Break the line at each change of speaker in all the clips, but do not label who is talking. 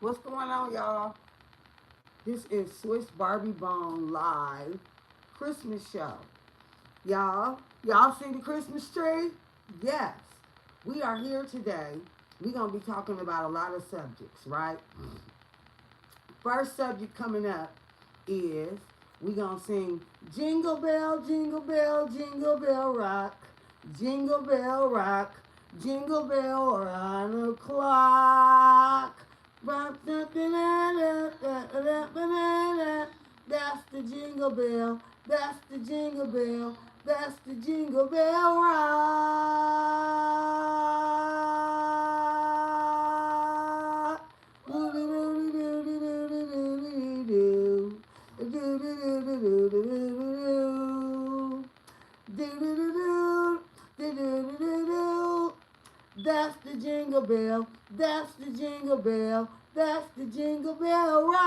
What's going on, y'all? This is Swiss Barbie Bone Live Christmas Show. Y'all see the Christmas tree? Yes. We are here today. We're going to be talking about a lot of subjects, right? First subject coming up is we going to sing Jingle Bell, Jingle Bell Rock. Jingle Bell Rock. Jingle Bell around the clock. That's the jingle bell. That's the jingle bell. That's the jingle bell rock. That's the jingle bell. That's the jingle bell. That's the jingle bell rock.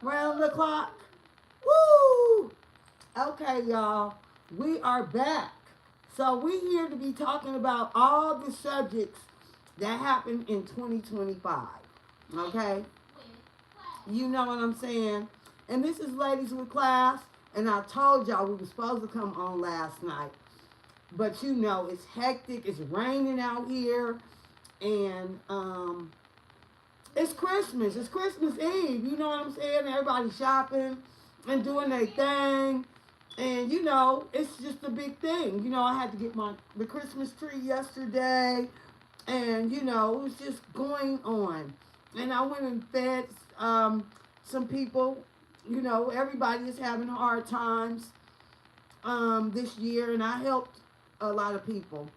Round the clock. Woo! Okay, y'all. We are back. So we here to be talking about all the subjects that happened in 2025. Okay? You know what I'm saying? And this is Ladies with Class. And I told y'all we were supposed to come on last night. But you know, it's hectic. It's raining out here. And it's Christmas. It's Christmas Eve. You know what I'm saying? Everybody's shopping and doing their thing. And you know, it's just a big thing. You know, I had to get the Christmas tree yesterday. And you know, it was just going on. And I went and fed some people. You know, everybody is having hard times this year. And I helped a lot of people.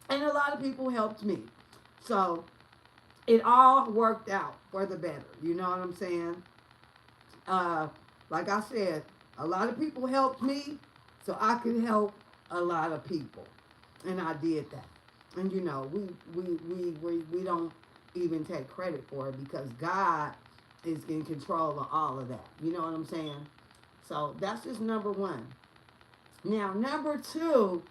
And a lot of people helped me. So it all worked out for the better. You know what I'm saying? Like I said, a lot of people helped me so I could help a lot of people. And I did that. And you know, we don't even take credit for it because God is in control of all of that. You know what I'm saying? So that's just number one. Now, number two,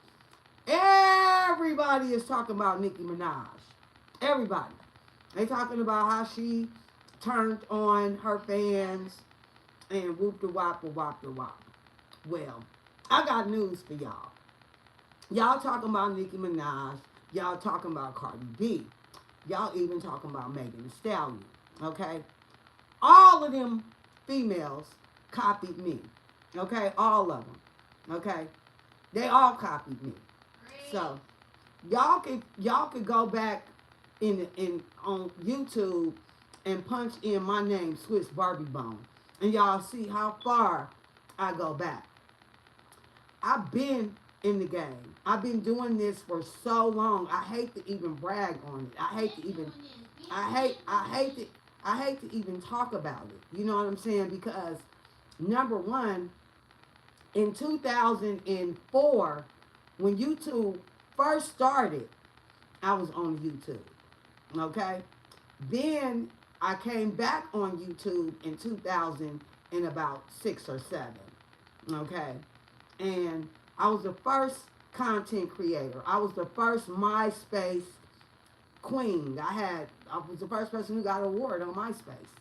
everybody is talking about Nicki Minaj. Everybody. They talking about how she turned on her fans and whoop the wop the wop the wop. Well, I got news for y'all. Y'all talking about Nicki Minaj. Y'all talking about Cardi B. Y'all even talking about Megan Thee Stallion. Okay? All of them females copied me. Okay? All of them. Okay? They all copied me. So y'all could go back in on YouTube and punch in my name, Swiss Barbie Bone, and y'all see how far I go back. I've been in the game. I've been doing this for so long. I hate to even brag on it. I hate to even talk about it. You know what I'm saying? Because number one, in 2004, when YouTube first started, I was on YouTube. Okay? Then I came back on YouTube in 2000 and about 6 or 7. Okay? And I was the first content creator. I was the first MySpace queen. I was the first person who got an award on MySpace.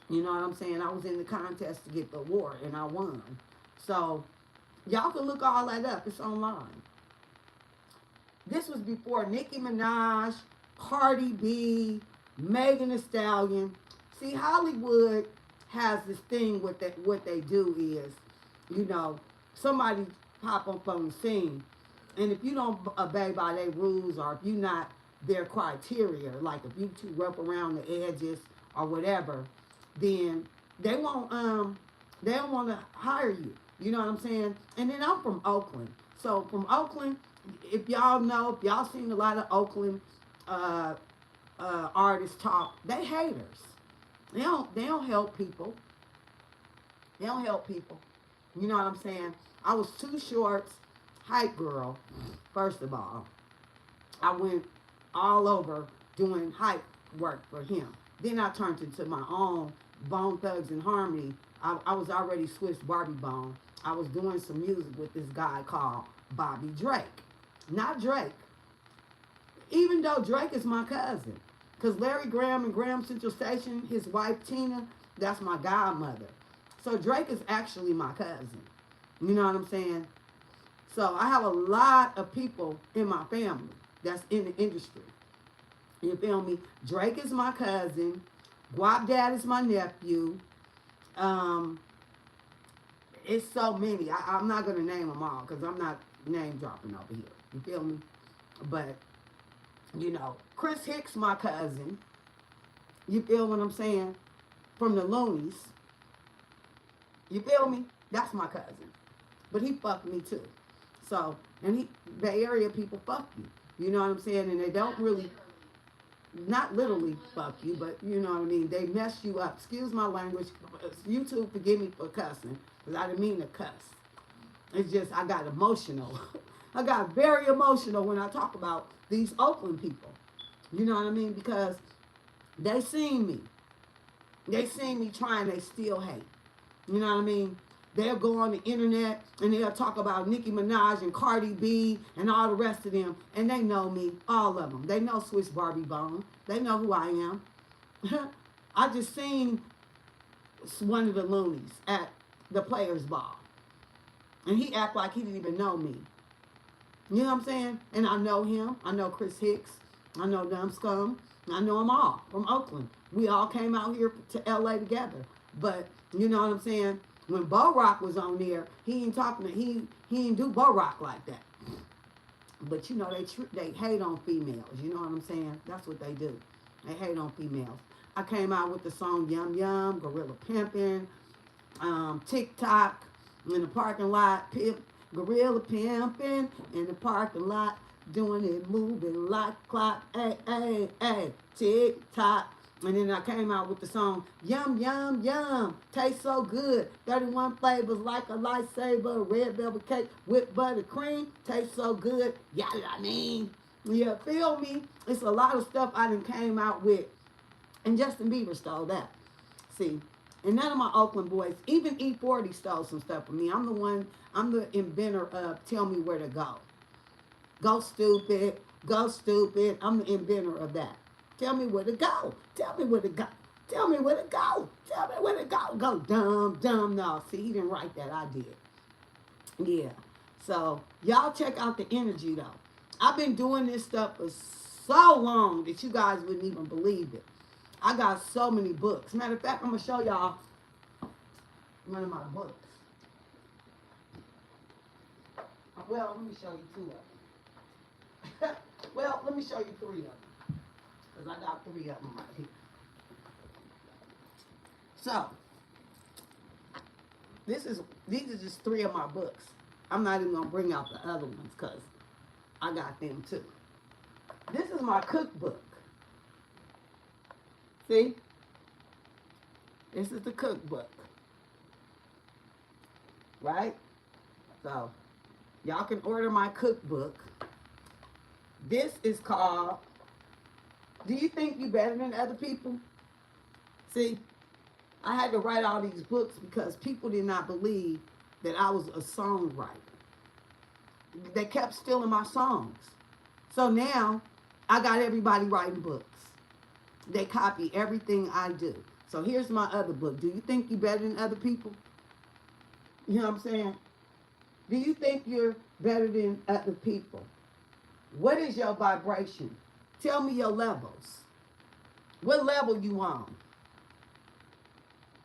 You know what I'm saying? I was in the contest to get the award and I won. So y'all can look all that up. It's online. This was before Nicki Minaj, Cardi B, Megan Thee Stallion. See, Hollywood has this thing with that. What they do is, you know, somebody pop up on the scene, and if you don't obey by their rules or if you're not their criteria, like if you too rough around the edges or whatever, then they won't. They don't want to hire you. You know what I'm saying? And then I'm from Oakland, so from Oakland. If y'all seen a lot of Oakland artists talk, they haters. They don't help people. They don't help people. You know what I'm saying? I was Too Short's hype girl. First of all, I went all over doing hype work for him. Then I turned into my own Bone Thugs and Harmony. I was already Swiss Barbie Bone. I was doing some music with this guy called Bobby Drake. Not Drake. Even though Drake is my cousin. Because Larry Graham and Graham Central Station, his wife Tina, that's my godmother. So Drake is actually my cousin. You know what I'm saying? So I have a lot of people in my family that's in the industry. You feel me? Drake is my cousin. Guap Dad is my nephew. Um, it's so many. I'm not going to name them all because I'm not name dropping over here. You feel me? But, you know, Chris Hicks, my cousin. You feel what I'm saying? From the Loonies. You feel me? That's my cousin. But he fucked me too. So, and Bay Area people fuck you. You know what I'm saying? And they don't really, not literally fuck you, but you know what I mean? They mess you up. Excuse my language. YouTube, forgive me for cussing, because I didn't mean to cuss. It's just, I got emotional. I got very emotional when I talk about these Oakland people. You know what I mean? Because they seen me. They seen me trying, they still hate. You know what I mean? They'll go on the internet and they'll talk about Nicki Minaj and Cardi B and all the rest of them. And they know me, all of them. They know Swiss Barbie Bone. They know who I am. I just seen one of the loonies at the Players Ball. And he act like he didn't even know me. You know what I'm saying? And I know him. I know Chris Hicks. I know Dumb Scum. I know them all from Oakland. We all came out here to LA together. But, you know what I'm saying? When Bo Rock was on there, he ain't talking to, he ain't do Bo Rock like that. But you know, they hate on females. You know what I'm saying? That's what they do. They hate on females. I came out with the song Yum Yum, Gorilla Pimpin', TikTok, in the parking lot, Gorilla Pimpin', in the parking lot, doing it, moving like clock, hey, hey, hey, TikTok. And then I came out with the song, Yum, Yum, Yum, tastes so good. 31 flavors like a lightsaber, red velvet cake with buttercream, tastes so good. Yeah, I mean, you feel me? It's a lot of stuff I done came out with. And Justin Bieber stole that. See, and none of my Oakland boys, even E40 stole some stuff from me. I'm the inventor of Tell Me Where to Go. Go stupid, go stupid. I'm the inventor of that. Tell me where to go. Tell me where to go. Tell me where to go. Tell me where to go. Go dumb, dumb. No, see, he didn't write that. I did. Yeah. So, y'all check out the energy, though. I've been doing this stuff for so long that you guys wouldn't even believe it. I got so many books. Matter of fact, I'm going to show y'all one of my books. Well, let me show you two of them. Well, let me show you three of them. Because I got three of them right here. So, these are just three of my books. I'm not even going to bring out the other ones because I got them too. This is my cookbook. See? This is the cookbook. Right? So, y'all can order my cookbook. This is called, Do You Think You Better Than Other People? See, I had to write all these books because people did not believe that I was a songwriter. They kept stealing my songs. So now, I got everybody writing books. They copy everything I do. So here's my other book. Do you think you're better than other people? You know what I'm saying? Do you think you're better than other people? What is your vibration? Tell me your levels. What level you on?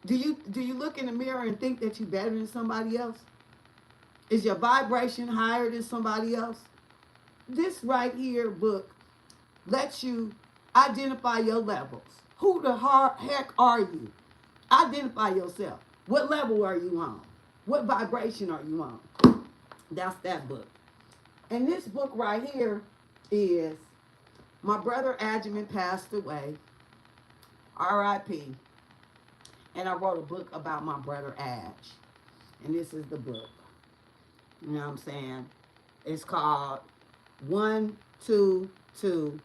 Do you look in the mirror and think that you're better than somebody else? Is your vibration higher than somebody else? This right here book lets you identify your levels. Who the heck are you? Identify yourself. What level are you on? What vibration are you on? That's that book. And this book right here is, my brother Adjaman passed away, R.I.P. And I wrote a book about my brother Adj. And this is the book. You know what I'm saying? It's called 122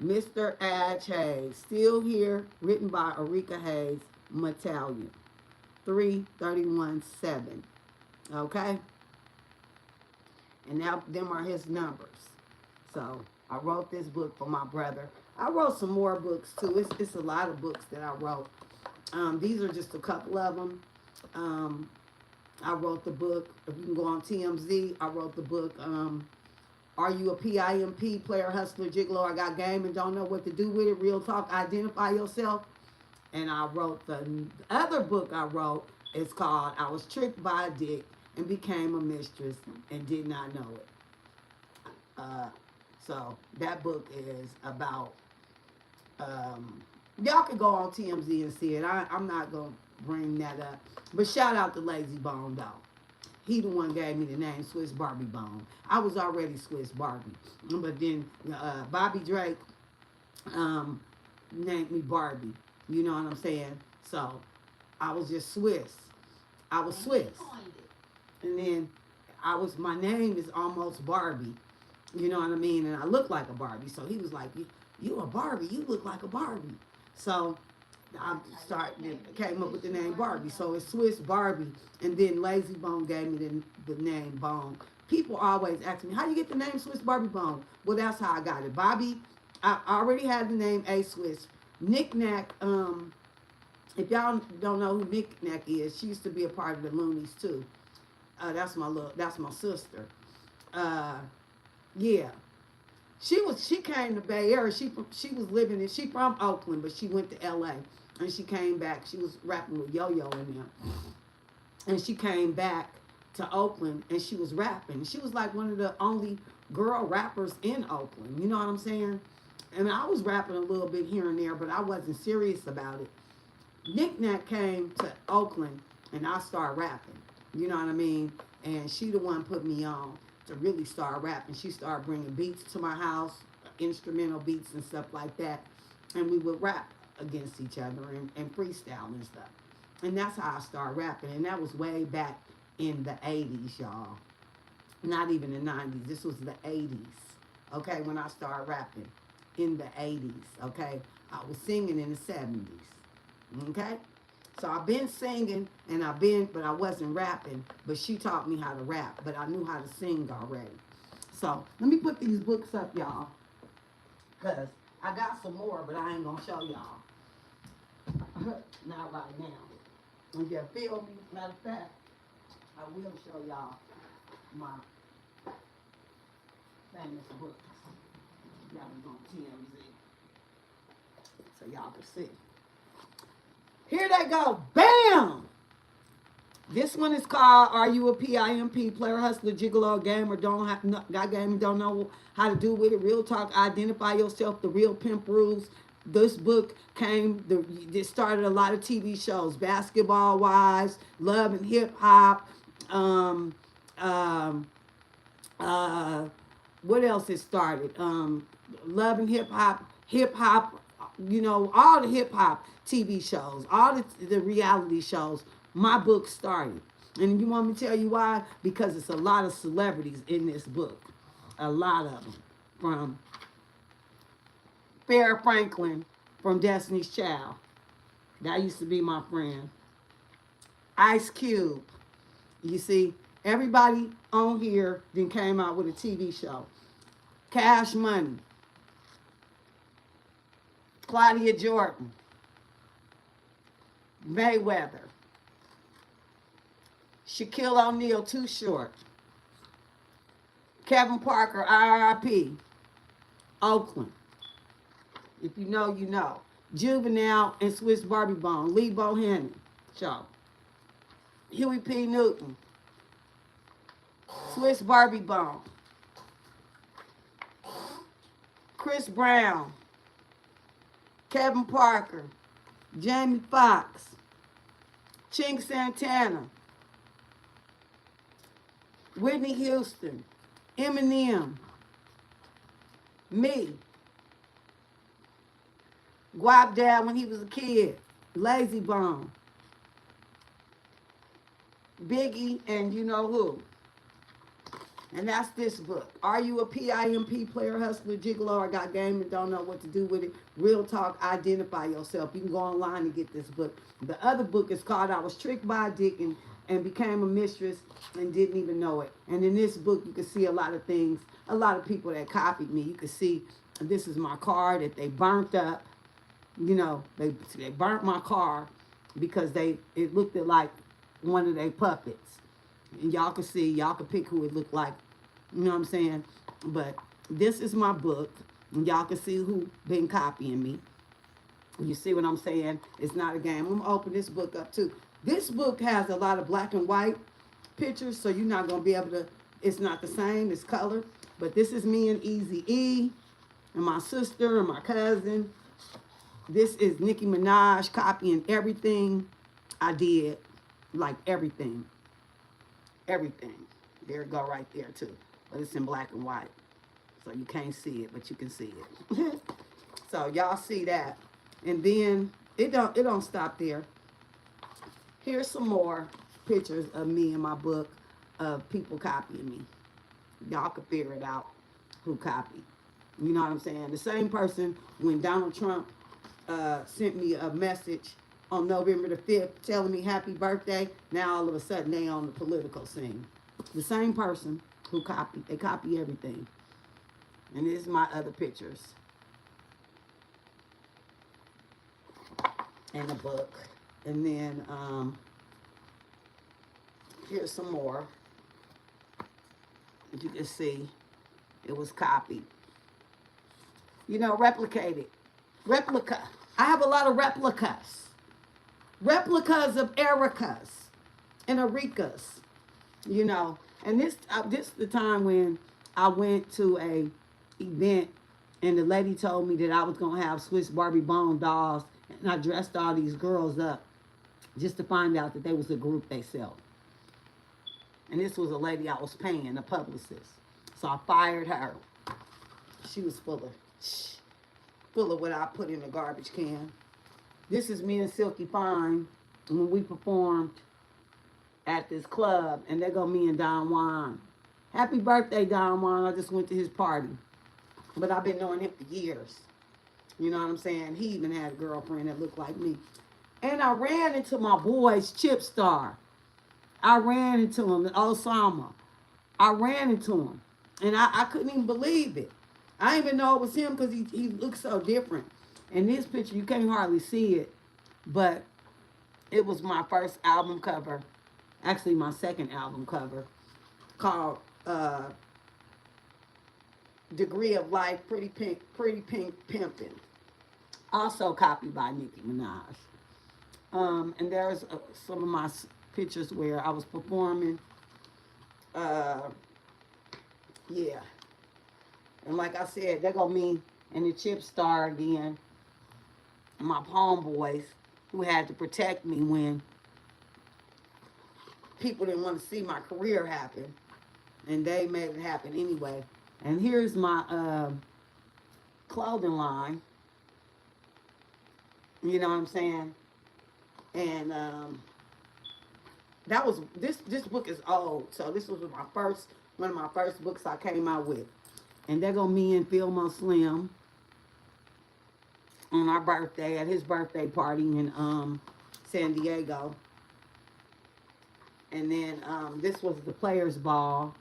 Mr. Adj Hayes. Still Here, written by Erika Hayes, Metallion. 3317. Okay? And now them are his numbers. So I wrote this book for my brother. I wrote some more books too. It's a lot of books that I wrote. These are just a couple of them. Um, I wrote the book. If you can go on TMZ, I wrote the book. Are you a PIMP player, hustler, gigolo? I got game and don't know what to do with it. Real talk. Identify yourself. And I wrote the other book I wrote. It's called I Was Tricked by a Dick and Became a Mistress and Did Not Know It. Uh, so that book is about. Y'all can go on TMZ and see it. I'm not gonna bring that up, but shout out to Lazy Bone though. He the one gave me the name Swiss Barbie Bone. I was already Swiss Barbie, but then Bobby Drake named me Barbie. You know what I'm saying? So I was just Swiss. I was Swiss, and then my name is almost Barbie. You know what I mean? And I look like a Barbie. So he was like, you a Barbie. You look like a Barbie. So came up with the name Barbie. So it's Swiss Barbie. And then Lazy Bone gave me the name Bone. People always ask me, how you get the name Swiss Barbie Bone? Well, that's how I got it. Bobby, I already had the name A Swiss. Knick Knack, if y'all don't know who Knick Knack is, she used to be a part of the Loonies too. That's my sister. Yeah. She came to Bay Area. She was living in, she from Oakland, but she went to LA and she came back. She was rapping with Yo-Yo in there. And she came back to Oakland and she was rapping. She was like one of the only girl rappers in Oakland. You know what I'm saying? And I was rapping a little bit here and there, but I wasn't serious about it. Knick Knack came to Oakland and I started rapping. You know what I mean? And she the one put me on to really start rapping. She started bringing beats to my house, instrumental beats and stuff like that. And we would rap against each other and freestyle and stuff. And that's how I started rapping. And that was way back in the 80s, y'all. Not even the 90s. This was the 80s, okay, when I started rapping. In the 80s, okay? I was singing in the 70s, okay? So I've been singing but I wasn't rapping, but she taught me how to rap, but I knew how to sing already. So let me put these books up, y'all, because I got some more, but I ain't going to show y'all. Not right now. If you feel me, matter of fact, I will show y'all my famous books. Y'all was on TMZ. So y'all can see. Here they go. Bam! This one is called Are You a PIMP Player, Hustler, Gigolo, Gamer, got game and don't know how to do with it. Real talk, identify yourself, the real pimp rules. This book it started a lot of TV shows. Basketball Wives, Love and Hip Hop, what else it started? Love and Hip Hop, you know, all the hip hop TV shows, all the reality shows, my book started. And you want me to tell you why? Because it's a lot of celebrities in this book. A lot of them. From Farrah Franklin from Destiny's Child. That used to be my friend. Ice Cube. You see, everybody on here then came out with a TV show. Cash Money. Claudia Jordan. Mayweather. Shaquille O'Neal, Too Short. Kevin Parker, RIP. Oakland. If you know, you know. Juvenile and Swiss Barbie Bone. Lee Bohannon show. Huey P. Newton. Swiss Barbie Bone. Chris Brown. Kevin Parker. Jamie Foxx. Chink Santana. Whitney Houston. Eminem. Me. Guap Dad when he was a kid. Lazy Bone. Biggie and you know who. And that's this book. Are you a PIMP player, hustler, gigolo, or got game and don't know what to do with it? Real talk, identify yourself. You can go online and get this book. The other book is called I Was Tricked by a Dick and and became a mistress and didn't even know it. And in this book, you can see a lot of things, a lot of people that copied me. You can see this is my car that they burnt up. You know, they burnt my car because it looked like one of their puppets. And y'all can see, y'all can pick who it looked like. You know what I'm saying? But this is my book. And y'all can see who been copying me. You see what I'm saying? It's not a game. I'm going to open this book up too. This book has a lot of black and white pictures, so you're not going to be able to, it's not the same, it's color. But this is me and Easy E, and my sister, and my cousin. This is Nicki Minaj copying everything I did, like everything. Everything. There it go right there too. But it's in black and white. So you can't see it, but you can see it. So y'all see that. And then it don't stop there. Here's some more pictures of me in my book of people copying me. Y'all can figure it out who copied. You know what I'm saying? The same person when Donald Trump sent me a message on November the 5th telling me happy birthday. Now all of a sudden they on the political scene. The same person who copied. They copy everything. And this is my other pictures in the book. And then here's some more. As you can see, it was copied. You know, replicated. Replica. I have a lot of replicas. Replicas of Ericas and Ericas. You know, and this is the time when I went to a event and the lady told me that I was going to have Swiss Barbie Bone dolls, and I dressed all these girls up just to find out that they was a group they sell. And this was a lady I was paying, a publicist. So I fired her. She was full of what I put in the garbage can. This is me and Silky Fine when we performed at this club, and there go me and Don Juan. Happy birthday, Don Juan. I just went to his party. But I've been knowing him for years. You know what I'm saying? He even had a girlfriend that looked like me. And I ran into my boys, Chip Star. I ran into him, Osama. I ran into him. And I couldn't even believe it. I didn't even know it was him because he looked so different. In this picture, you can't hardly see it. But it was my first album cover. Actually, my second album cover. Called Degree of Life, Pretty Pink Pimpin'. Also copied by Nicki Minaj. And there's some of my pictures where I was performing. Yeah. And like I said, there go me and the Chip Star again. My homeboys who had to protect me when people didn't want to see my career happen. And they made it happen anyway. And here's my clothing line. You know what I'm saying? And that was this book is old. So this was one of my first books I came out with. And there go me and Philmo Slim on our birthday, at his birthday party in San Diego. And then this was the players' ball,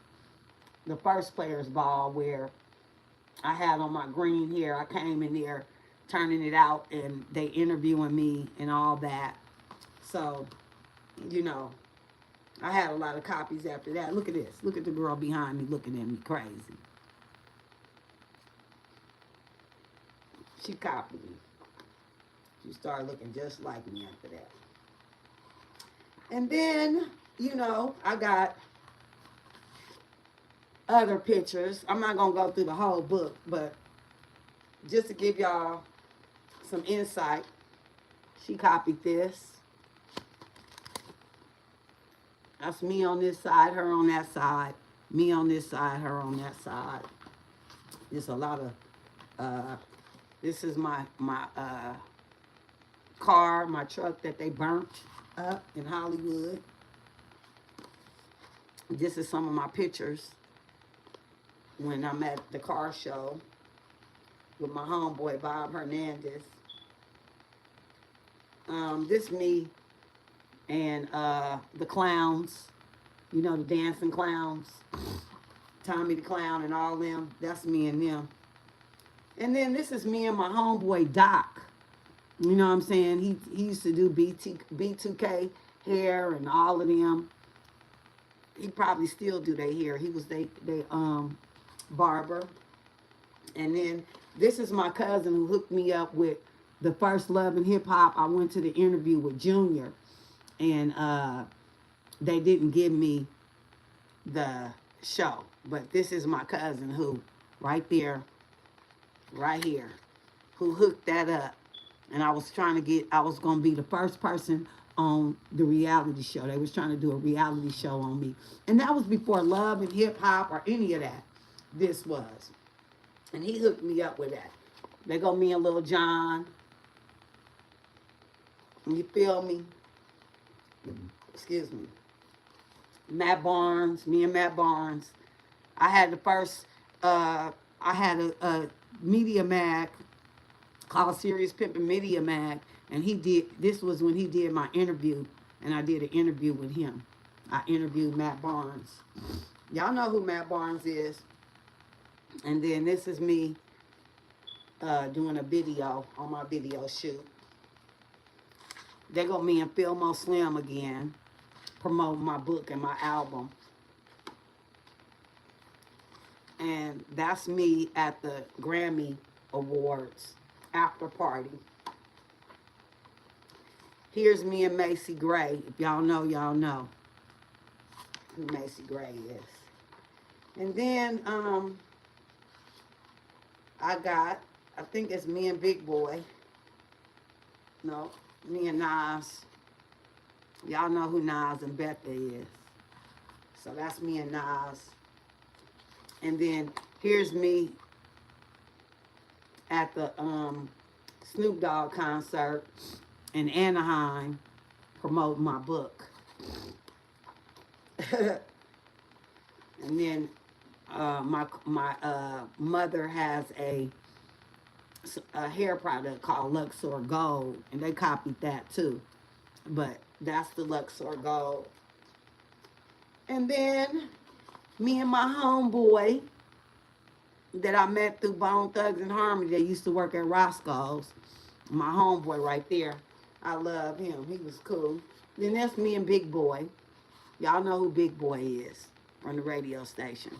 the first players' ball, where I had on my green hair. I came in there turning it out, and they interviewing me and all that. So, you know, I had a lot of copies after that. Look at this. Look at the girl behind me looking at me crazy. She copied me. She started looking just like me after that. And then, you know, I got other pictures. I'm not going to go through the whole book, but just to give y'all some insight, she copied this. That's me on this side, her on that side. Me on this side, her on that side. There's a lot of, this is my car, my truck that they burnt up in Hollywood. This is some of my pictures when I'm at the car show with my homeboy, Bob Hernandez. This me and the clowns, you know, the dancing clowns, Tommy the Clown and all them. That's me and them. And then this is me and my homeboy Doc. You know what I'm saying? He used to do B2K hair and all of them. He probably still do their hair. He was they barber. And then this is my cousin who hooked me up with the first Love and Hip Hop. I went to the interview with Junior, and they didn't give me the show. But this is my cousin who, right there, right here, who hooked that up. And I was going to be the first person on the reality show. They was trying to do a reality show on me. And that was before Love and Hip Hop or any of that. This was. And he hooked me up with that. They go me and Lil John. You feel me? Excuse me. Matt Barnes, me and Matt Barnes. I had the first, I had a Media Mag called Serious Pimpin' Media Mag, and this was when he did my interview, and I did an interview with him. I interviewed Matt Barnes. Y'all know who Matt Barnes is. And then this is me doing a video on my video shoot. They go me and Philmo Slim again, promoting my book and my album. And that's me at the Grammy Awards after party. Here's me and Macy Gray. If y'all know, y'all know who Macy Gray is. And then I think it's me and Big Boy. No, me and Nas. Y'all know who Nas and Betha is. So that's me and Nas. And then here's me at the Snoop Dogg concert in Anaheim promoting my book. And then my mother has a hair product called Luxor Gold, and they copied that too. But that's the Luxor Gold. And then me and my homeboy that I met through Bone Thugs and Harmony, they used to work at Roscoe's. My homeboy right there. I love him. He was cool. Then that's me and Big Boy. Y'all know who Big Boy is from the radio station.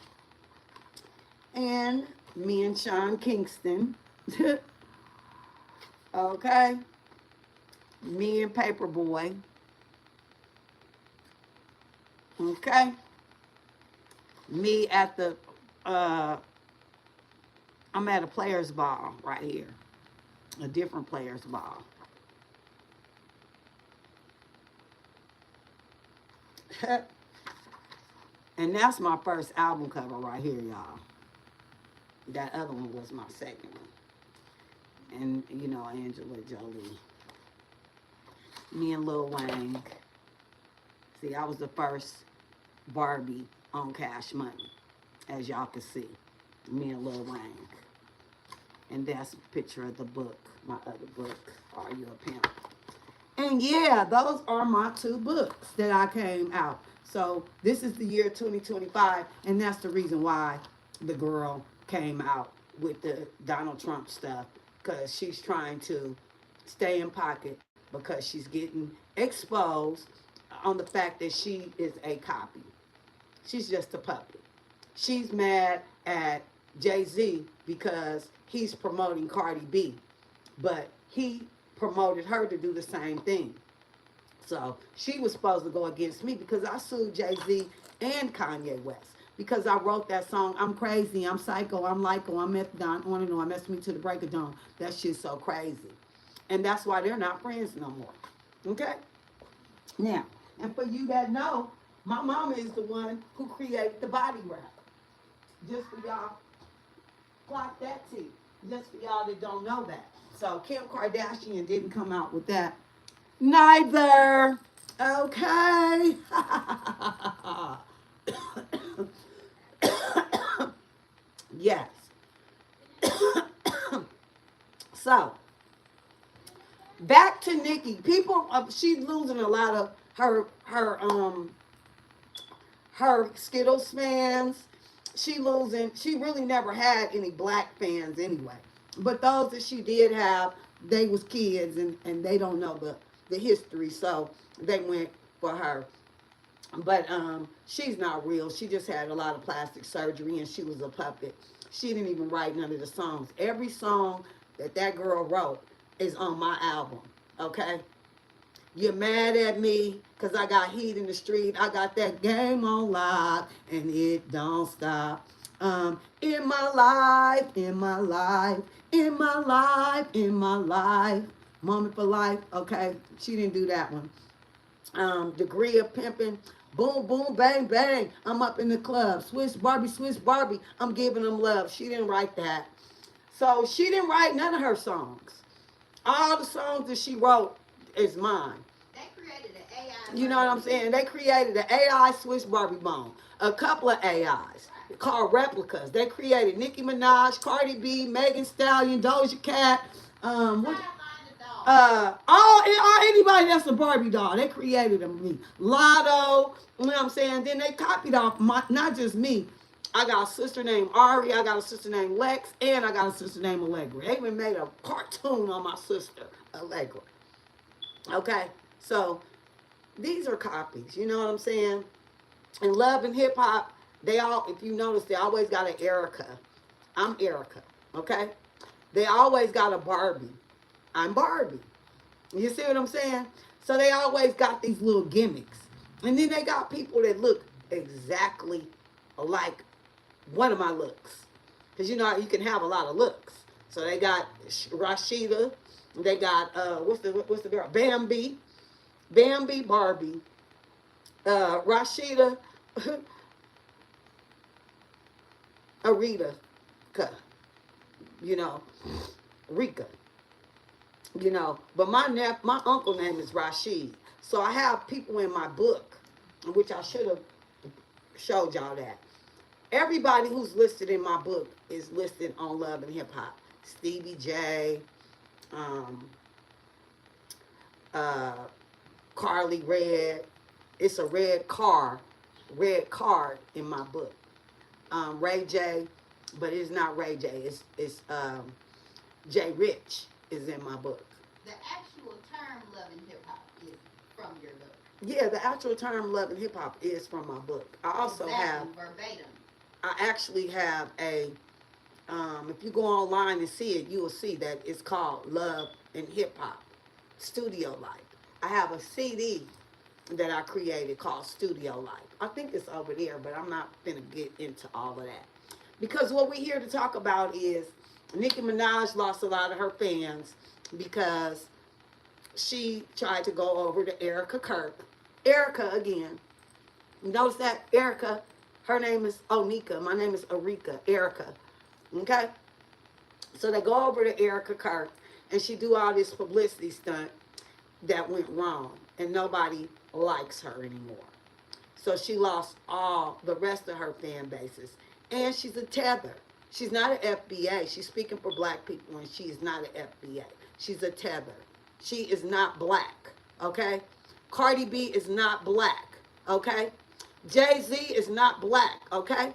And me and Sean Kingston. Okay. Me and Paperboy. Okay. Me at the, I'm at a players ball right here. A different players ball. And that's my first album cover right here, y'all. That other one was my second one. And, you know, Angela Jolie. Me and Lil Wayne. See, I was the first Barbie on Cash Money, as y'all can see. Me and Lil Wayne. And that's a picture of the book, my other book, Are You a Pimp? And yeah, those are my two books that I came out. So this is the year 2025, and that's the reason why the girl came out with the Donald Trump stuff, because she's trying to stay in pocket because she's getting exposed on the fact that she is a copy. She's just a puppet. She's mad at Jay-Z because he's promoting Cardi B, but he promoted her to do the same thing. So she was supposed to go against me because I sued Jay-Z and Kanye West because I wrote that song, I'm crazy, I'm psycho, I'm lyco, I'm methadone, on and on, mess me to the break of dawn. That shit's so crazy. And that's why they're not friends no more. Okay? Now, and for you that know, my mama is the one who created the body wrap. Just for y'all, clock that T. Just for y'all that don't know that. So Kim Kardashian didn't come out with that. Neither. Okay. Yes. So, back to Nikki. People, she's losing a lot of her her Skittles fans. She losing. She really never had any black fans anyway. But those that she did have, they was kids and they don't know the history, so they went for her. But she's not real. She just had a lot of plastic surgery and she was a puppet. She didn't even write none of the songs. Every song that that girl wrote is on my album. Okay? You're mad at me because I got heat in the street. I got that game on lock and it don't stop. In my life, in my life, in my life, in my life. Moment for life. Okay, she didn't do that one. Degree of pimping. Boom, boom, bang, bang. I'm up in the club. Swiss Barbie, Swiss Barbie. I'm giving them love. She didn't write that. So she didn't write none of her songs. All the songs that she wrote is mine.
They created an AI.
You know what I'm saying? They created an AI Swiss Barbie Bone. A couple of AIs called replicas. They created Nicki Minaj, Cardi B, Megan Stallion, Doja Cat. What? All anybody that's a Barbie doll, they created them. Me, Lotto. You know what I'm saying? Then they copied off my, not just me. I got a sister named Ari. I got a sister named Lex, and I got a sister named Allegra. They even made a cartoon on my sister Allegra. Okay, so these are copies. You know what I'm saying? And Love and Hip Hop, they all, if you notice, they always got an Erica. I'm Erica. Okay, they always got a Barbie. I'm Barbie. You see what I'm saying? So they always got these little gimmicks. And then they got people that look exactly like one of my looks. Because you know you can have a lot of looks. So they got Rashida. They got, what's the girl? Bambi. Bambi, Barbie. Rashida. Arita. You know. Rika. You know, but my uncle name is Rashid. So I have people in my book, which I should have showed y'all that. Everybody who's listed in my book is listed on Love and Hip Hop. Stevie J, Carly Red. It's a red card in my book. Ray J, but it's not Ray J. It's J Rich is in my book.
The actual term Love and Hip Hop is from your book.
Yeah, the actual term Love and Hip Hop is from my book. I also have
verbatim.
I actually have a if you go online and see it, you will see that it's called Love and Hip Hop Studio Life. I have a CD that I created called Studio Life. I think it's over there, but I'm not gonna get into all of that. Because what we're here to talk about is Nicki Minaj lost a lot of her fans because she tried to go over to Erica Kirk. Erica again. Notice that Erica, her name is Onika. My name is Arika. Erica. Okay? So they go over to Erica Kirk and she do all this publicity stunt that went wrong. And nobody likes her anymore. So she lost all the rest of her fan bases. And she's a tether. She's not an FBA. She's speaking for black people, and she is not an FBA. She's a tether. She is not black, okay? Cardi B is not black, okay? Jay-Z is not black, okay?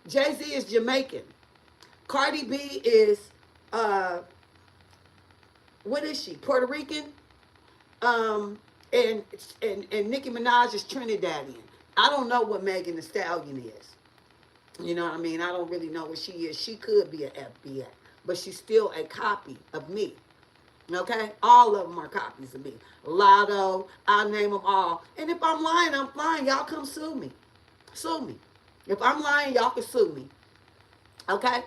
Jay-Z is Jamaican. Cardi B is, what is she? Puerto Rican? And Nicki Minaj is Trinidadian. I don't know what Megan Thee Stallion is. You know what I mean? I don't really know what she is. She could be an FBA, but she's still a copy of me. Okay? All of them are copies of me. Lotto, I name them all. And if I'm lying, I'm lying. Y'all come sue me. Sue me. If I'm lying, y'all can sue me. Okay?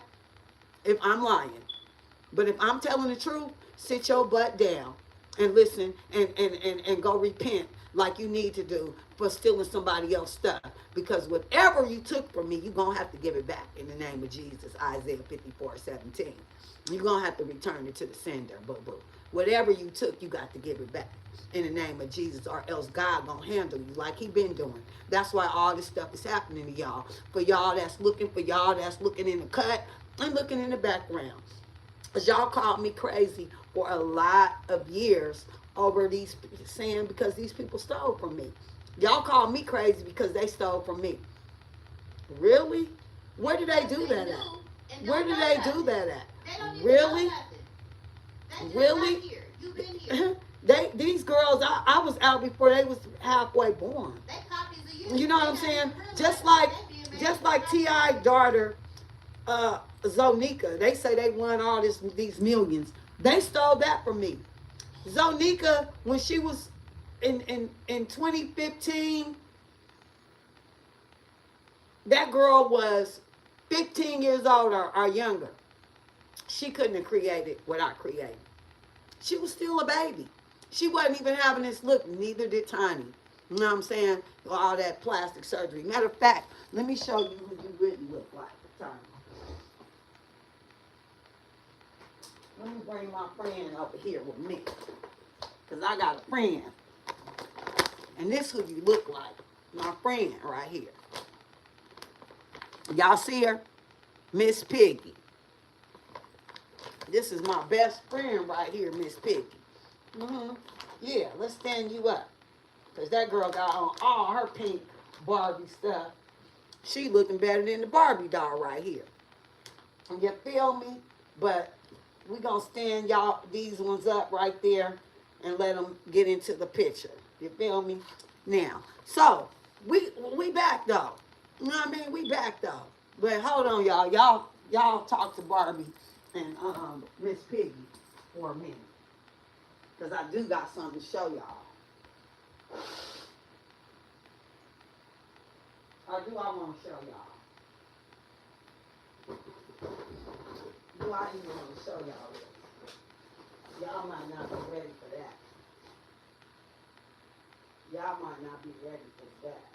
If I'm lying. But if I'm telling the truth, sit your butt down and listen and go repent like you need to do for stealing somebody else's stuff. Because whatever you took from me, you're going to have to give it back in the name of Jesus, Isaiah 54:17. You're going to have to return it to the sender, boo-boo. Whatever you took, you got to give it back in the name of Jesus, or else God going to handle you like he been doing. That's why all this stuff is happening to y'all. For y'all that's looking in the cut and looking in the background. Because y'all called me crazy for a lot of years over these, saying because these people stole from me. Y'all called me crazy because they stole from me. Really? Where did they do that at? Where did they do that at?
They don't even
Really?
know nothing. They just
Really?
got here. You been here.
These girls, I was out before they was halfway born.
They copies of you.
You know what I'm saying? Just like T.I. daughter, Zonika. They say they won all these millions. They stole that from me. Zonika, when she was in 2015, that girl was 15 years old or younger. She couldn't have created what I created. She was still a baby. She wasn't even having this look, neither did Tiny. You know what I'm saying? All that plastic surgery. Matter of fact, let me show you who you really look like, Tiny. Let me bring my friend over here with me. Because I got a friend. And this who you look like. My friend right here. Y'all see her? Miss Piggy. This is my best friend right here, Miss Piggy. Yeah, let's stand you up. Because that girl got on all her pink Barbie stuff. She looking better than the Barbie doll right here. You feel me? But we going to stand y'all these ones up right there and let them get into the picture. You feel me? Now, so, we back though. You know what I mean? We back though. But hold on, y'all. Y'all talk to Barbie and Miss Piggy for a minute. Because I do got something to show y'all. Or do I want to show y'all? Do I even want to show y'all this? Y'all might not be ready for that. Y'all might not be ready for that.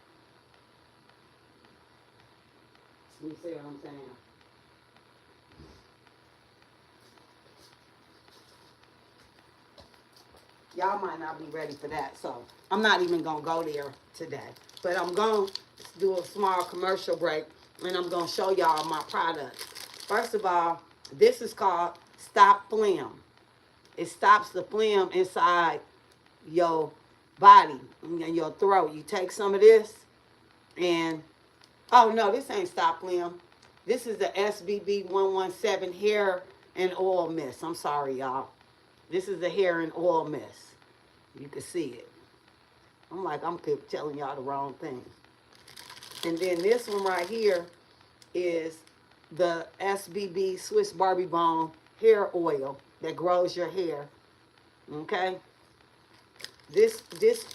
You see what I'm saying? Y'all might not be ready for that, so I'm not even going to go there today. But I'm going to do a small commercial break, and I'm going to show y'all my products. First of all, this is called Stop Phlegm. It stops the phlegm inside your body and your throat. You take some of this, and, oh, no, this ain't Stop Phlegm. This is the SBB 117 hair and oil mist. I'm sorry, y'all. This is the hair and oil mist. You can see it. I'm like, I'm telling y'all the wrong thing. And then this one right here is the SBB Swiss Barbie Bone hair oil that grows your hair. Okay? This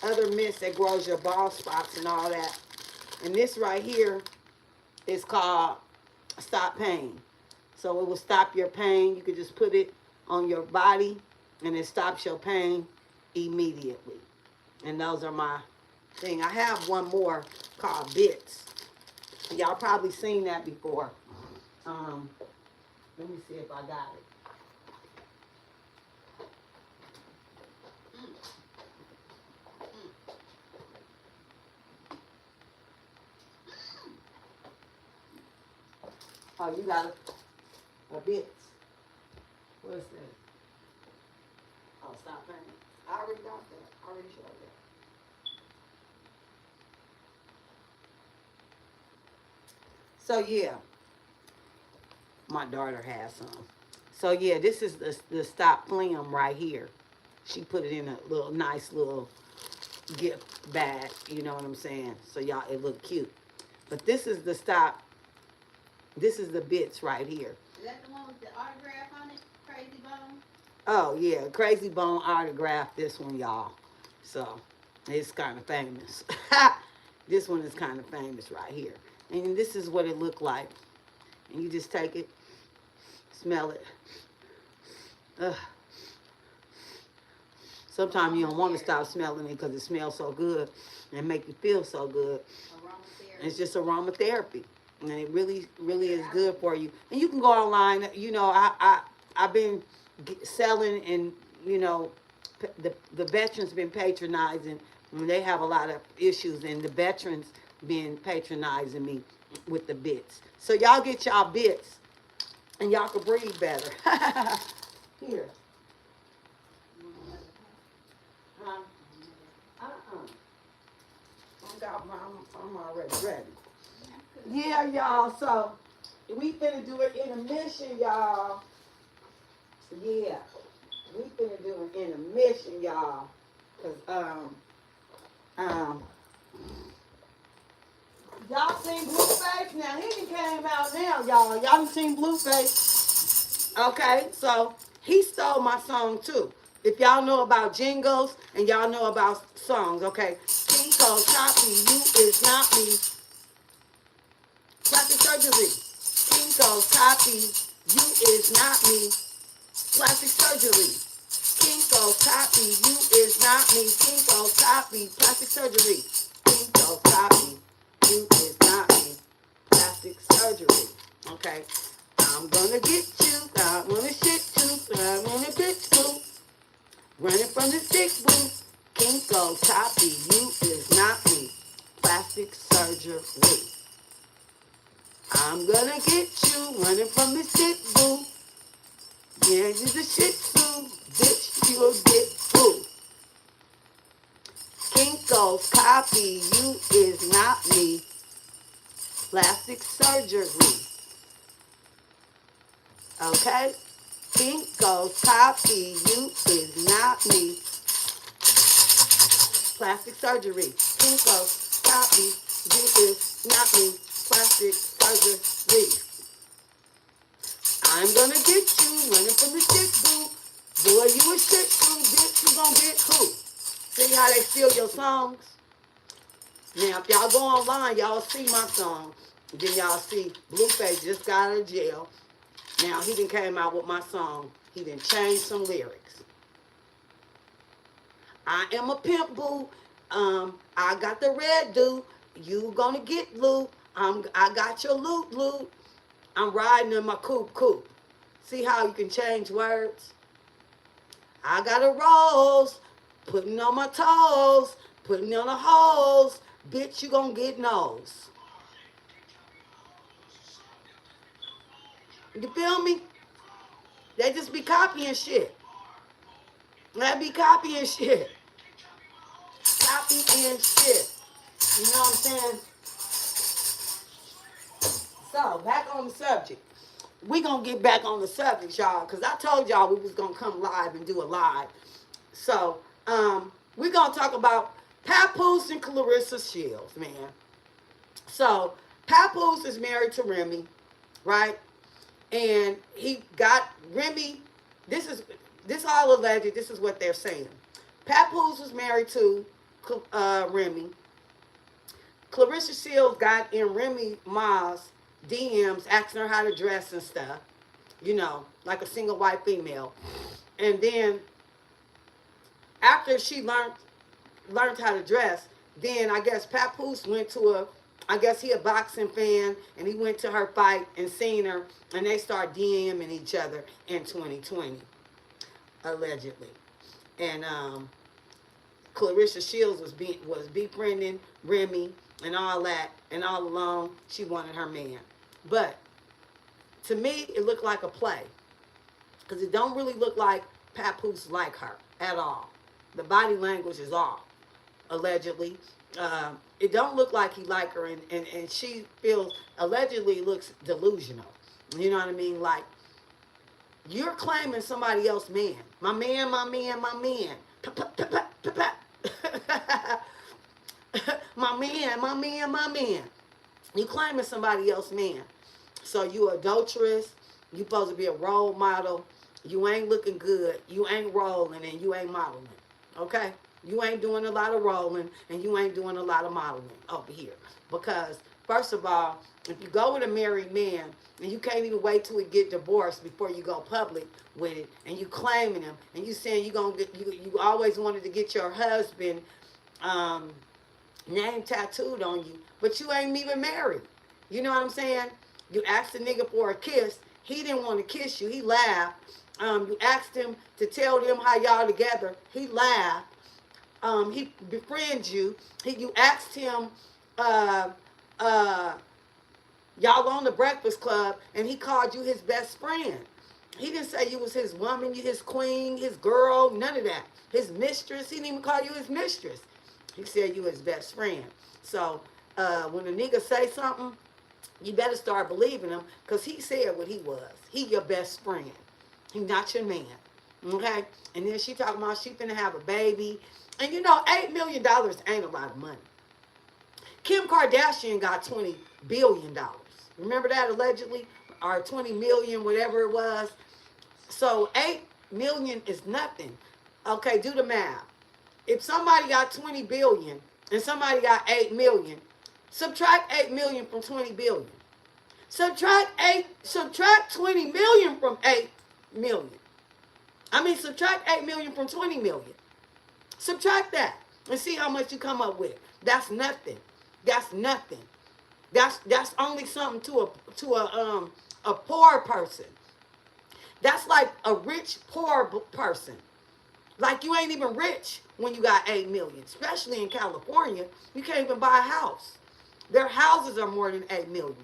other mist that grows your bald spots and all that. And this right here is called Stop Pain. So it will stop your pain. You could just put it on your body and it stops your pain immediately. And those are my thing. I have one more called Bits. Y'all probably seen that before. Let me see if I got it. Oh, you got a Bits. What's that? Oh, Stop Pain. I already got that. I already showed that. So yeah, my daughter has some. So yeah, this is the Stop Phlegm right here. She put it in a little nice little gift bag. You know what I'm saying? So y'all, it look cute. But this is the Stop. This is the Bits right here.
Is that the one with the autograph on it? Crazy Bone?
Oh yeah, Crazy Bone autographed this one, y'all. So it's kind of famous. This one is kind of famous right here. And this is what it looked like. And you just take it, smell it. Ugh. Sometimes you don't want to stop smelling it because it smells so good and make you feel so good.
Aromatherapy.
It's just aromatherapy. And it really, really is good for you. And you can go online. You know, I've been selling, and, you know, the veterans been patronizing. And they have a lot of issues, and the veterans been patronizing me with the Bits. So y'all get y'all Bits and y'all can breathe better. Here. Huh? I'm already ready. Yeah, y'all. So we finna do an intermission, y'all. Yeah, we finna do an intermission, y'all. Cause um, y'all seen Blueface? Now he done came out now, y'all. Y'all done seen Blueface? Okay, so he stole my song too. If y'all know about jingles and y'all know about songs, okay. Kinko, copy, you is not me. Plastic surgery. Kinko, copy, you is not me. Plastic surgery. Kinko, copy, you is not me. Kinko, copy, plastic surgery. Kinko, copy, you is not me. Plastic surgery. Okay. I'm gonna get you. I wanna shit you. I wanna bitch you. Running from the stick boo. Kinko, copy, you is not me. Plastic surgery. I'm gonna get you. Running from the stick boo. Yeah, you the shit too. Bitch, you'll get food. Kinko's copy, you is not me. Plastic surgery. Okay? Kinko's copy, you is not me. Plastic surgery. Kinko's copy, you is not me. Plastic surgery. I'm gonna get you running from the shit boo. Boy, you a shit boo, bitch, you gonna get who? See how they steal your songs? Now, if y'all go online, y'all see my song. Then y'all see Blueface just got out of jail. Now, he done came out with my song. He done changed some lyrics. I am a pimp boo. I got the red dude. You gonna get loot. I got your loot. I'm riding in my coupe. See how you can change words? I got a rose, putting on my toes, putting on the holes. Bitch, you gonna get nose. You feel me? They just be copying shit. They be copying shit. Copying shit. You know what I'm saying? So, back on the subject. We gonna get back on the subject, y'all, because I told y'all we was gonna come live and do a live. So, we're gonna talk about Papoose and Clarissa Shields, man. So, Papoose is married to Remy, right? And he got Remy. This all alleged. This is what they're saying. Papoose was married to Remy. Clarissa Shields got in Remy Ma's DMs asking her how to dress and stuff. You know, like a single white female. And then after she learned how to dress, then I guess Papoose went to I guess he a boxing fan, and he went to her fight and seen her, and they start DMing each other in 2020, allegedly. And Clarissa Shields was befriending Remy and all that, and all along she wanted her man. But to me, it looked like a play, because it don't really look like Papoose like her at all. The body language is off, allegedly. It don't look like he like her, and she feels, allegedly looks delusional. You know what I mean? Like, you're claiming somebody else's man. My man. My man. My man. You claiming somebody else's man. So you adulterous. You supposed to be a role model. You ain't looking good. You ain't rolling, and you ain't modeling. Okay? You ain't doing a lot of rolling, and you ain't doing a lot of modeling over here. Because, first of all, if you go with a married man, and you can't even wait till we get divorced before you go public with it, and you claiming him, and you saying you always wanted to get your husband name tattooed on you, but you ain't even married. You know what I'm saying? You asked the nigga for a kiss. He didn't want to kiss you. He laughed. You asked him to tell them how y'all together. He laughed. He befriends you. You asked him Y'all on the Breakfast Club, and he called you his best friend. He didn't say you was his woman, you his queen, his girl, none of that. His mistress. He didn't even call you his mistress. He said you his best friend. So when a nigga say something, you better start believing him, because he said what he was. He your best friend. He not your man. Okay? And then she talking about she finna have a baby. And you know, $8 million ain't a lot of money. Kim Kardashian got $20 billion. Remember that, allegedly? Or 20 million, whatever it was. So 8 million is nothing. Okay, do the math. If somebody got 20 billion and somebody got 8 million, subtract 8 million from 20 billion. Subtract 20 million from 8 million. Subtract 8 million from 20 million. Subtract that and see how much you come up with. That's nothing. That's nothing. That's only something to a poor person. That's like a rich poor person. Like you ain't even rich when you got 8 million, especially in California. You can't even buy a house. Their houses are more than 8 million.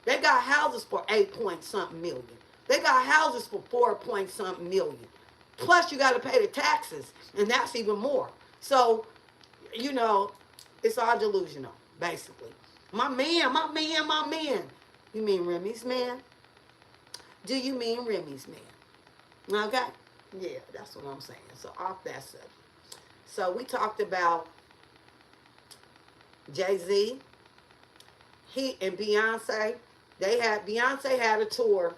They got houses for 8 point something million. They got houses for 4 point something million. Plus you got to pay the taxes, and that's even more. So, you know, it's all delusional, basically. My man. You mean Remy's man? Do you mean Remy's man? Okay? Yeah, that's what I'm saying. So off that subject. So we talked about Jay-Z. He and Beyonce. Beyonce had a tour,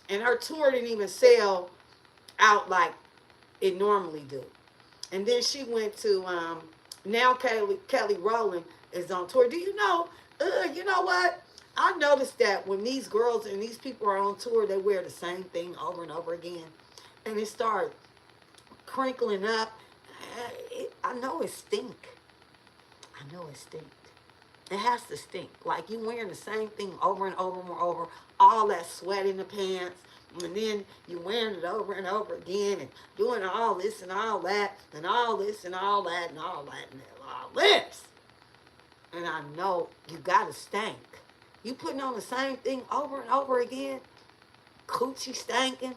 and her tour didn't even sell out like it normally do. And then she went to now Kelly Rowland is on tour. Do you know? You know what? I noticed that when these girls and these people are on tour, they wear the same thing over and over again, and it starts crinkling up. I know it stink. I know it stink. It has to stink. Like you wearing the same thing over and over and over. All that sweat in the pants. And then you wearing it over and over again and doing all this and all that and all this and all that and all that and all this. And I know you gotta stink. You putting on the same thing over and over again. Coochie stinking,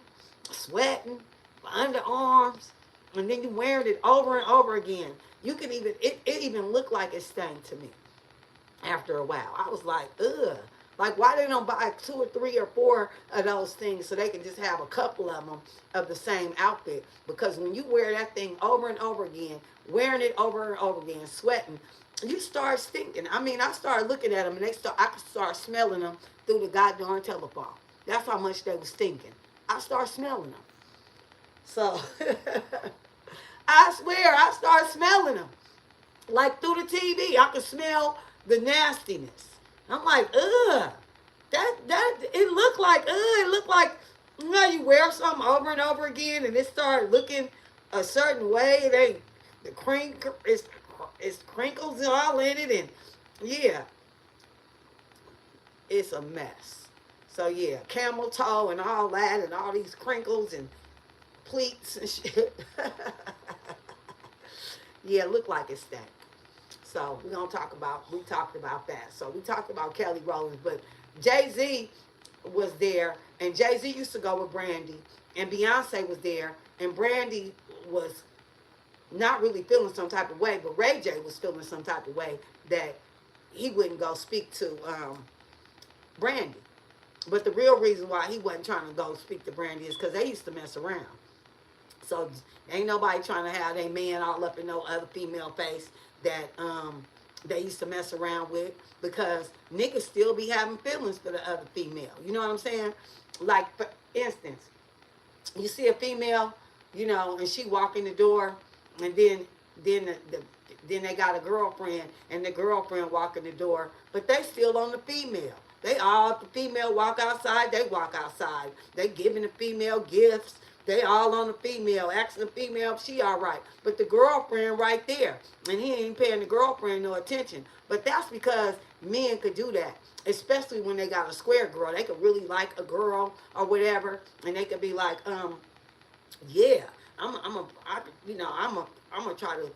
sweating, underarms, and then you wearing it over and over again. You can even, it even looked like it stank to me after a while. I was like, ugh. Like, why they don't buy 2 or 3 or 4 of those things so they can just have a couple of them of the same outfit? Because when you wear that thing over and over again, wearing it over and over again, sweating, you start stinking. I started looking at them, and I could start smelling them through the goddamn telephone. That's how much they was stinking. I started smelling them. So, I swear, I started smelling them. Like through the TV, I could smell the nastiness. I'm like, ugh. It looked like, you know, you wear something over and over again, and it started looking a certain way. It's crinkles and all in it, and yeah, it's a mess. So yeah, camel toe and all that, and all these crinkles and pleats and shit. Yeah, it looked like it stank. So we talked about that. So we talked about Kelly Rowland, but Jay-Z was there, and Jay-Z used to go with Brandy, and Beyonce was there, and Brandy was not really feeling some type of way, but Ray J was feeling some type of way that he wouldn't go speak to Brandy. But the real reason why he wasn't trying to go speak to Brandy is because they used to mess around. So ain't nobody trying to have their man all up in no other female face that they used to mess around with, because niggas still be having feelings for the other female. You know what I'm saying? Like, for instance, you see a female, you know, and she walk in the door, and then they got a girlfriend, and the girlfriend walk in the door, but they still on the female. The female walk outside, they walk outside. They giving the female gifts. They all on the female, asking the female if she all right. But the girlfriend right there, and he ain't paying the girlfriend no attention. But that's because men could do that, especially when they got a square girl. They could really like a girl or whatever, and they could be like, yeah, I'm gonna try to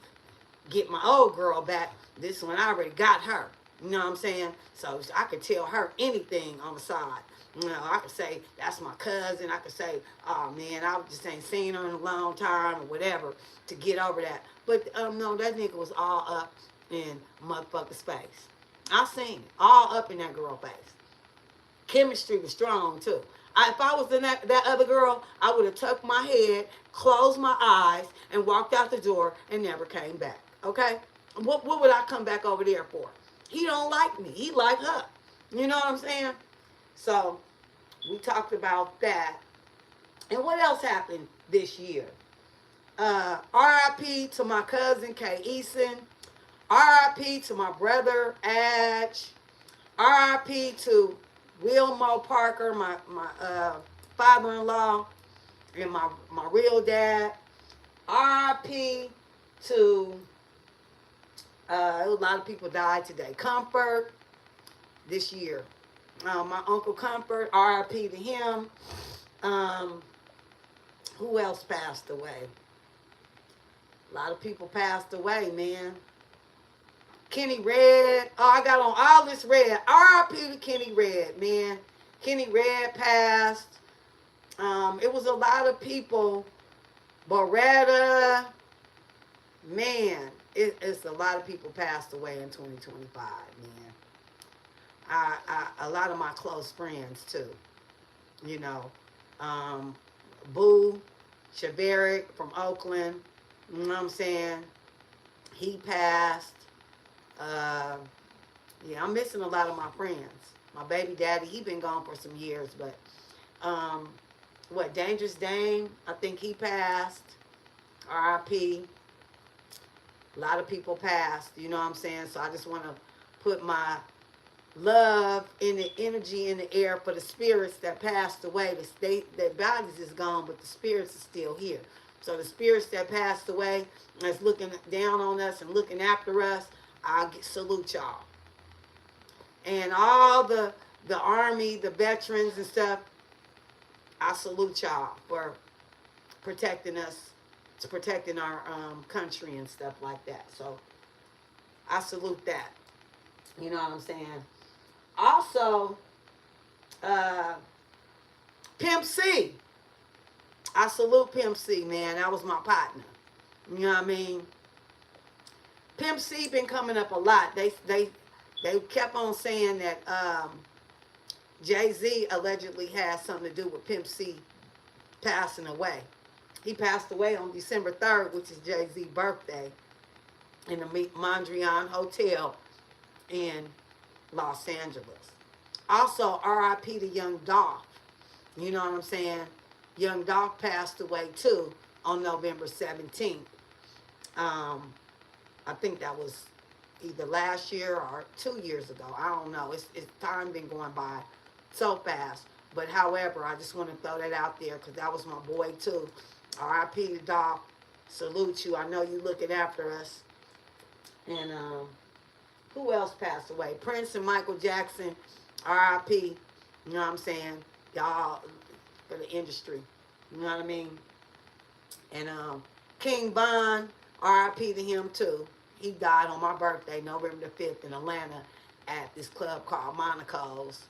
get my old girl back. This one I already got her. You know what I'm saying? So I could tell her anything on the side. You know, I could say, that's my cousin. I could say, oh man, I just ain't seen her in a long time or whatever to get over that. But no, that nigga was all up in motherfucker's face. I seen it. All up in that girl face. Chemistry was strong too. If I was in that other girl, I would have tucked my head, closed my eyes, and walked out the door and never came back. Okay? What would I come back over there for? He don't like me. He like her. You know what I'm saying? So we talked about that. And what else happened this year? R.I.P. to my cousin Kay Eason. R.I.P. to my brother Adge. R.I.P. to Wilmo Parker, my father-in-law, and my real dad. R.I.P. to a lot of people died today. Comfort this year. My Uncle Comfort, R.I.P. to him. Who else passed away? A lot of people passed away, man. Kenny Red. Oh, I got on all this red. R.I.P. to Kenny Red, man. Kenny Red passed. It was a lot of people. Beretta. Man, it's a lot of people passed away in 2025, man. A lot of my close friends, too. You know. Boo Shaverick from Oakland. You know what I'm saying? He passed. Yeah, I'm missing a lot of my friends. My baby daddy, he been gone for some years, but Dangerous Dame, I think he passed. R.I.P. A lot of people passed, you know what I'm saying? So I just want to put my love and the energy in the air for the spirits that passed away. Their bodies is gone, but the spirits are still here. So the spirits that passed away, that's looking down on us and looking after us, I salute y'all. And all the army, the veterans and stuff, I salute y'all for protecting us, protecting our country and stuff like that. So I salute that. You know what I'm saying? Also, Pimp C. I salute Pimp C, man. That was my partner. You know what I mean? Pimp C been coming up a lot. They kept on saying that Jay-Z allegedly has something to do with Pimp C passing away. He passed away on December 3rd, which is Jay-Z's birthday, in the Mondrian Hotel in Los Angeles. Also, R.I.P. to Young Dolph. You know what I'm saying? Young Dolph passed away, too, on November 17th. I think that was either last year or 2 years ago. I don't know. It's time been going by so fast. But however, I just want to throw that out there because that was my boy too. R.I.P. to Dolph. Salute you. I know you looking after us. And who else passed away? Prince and Michael Jackson. R.I.P. You know what I'm saying? Y'all for the industry. You know what I mean? And King Von. R.I.P. to him too. He died on my birthday, November the 5th, in Atlanta at this club called Monaco's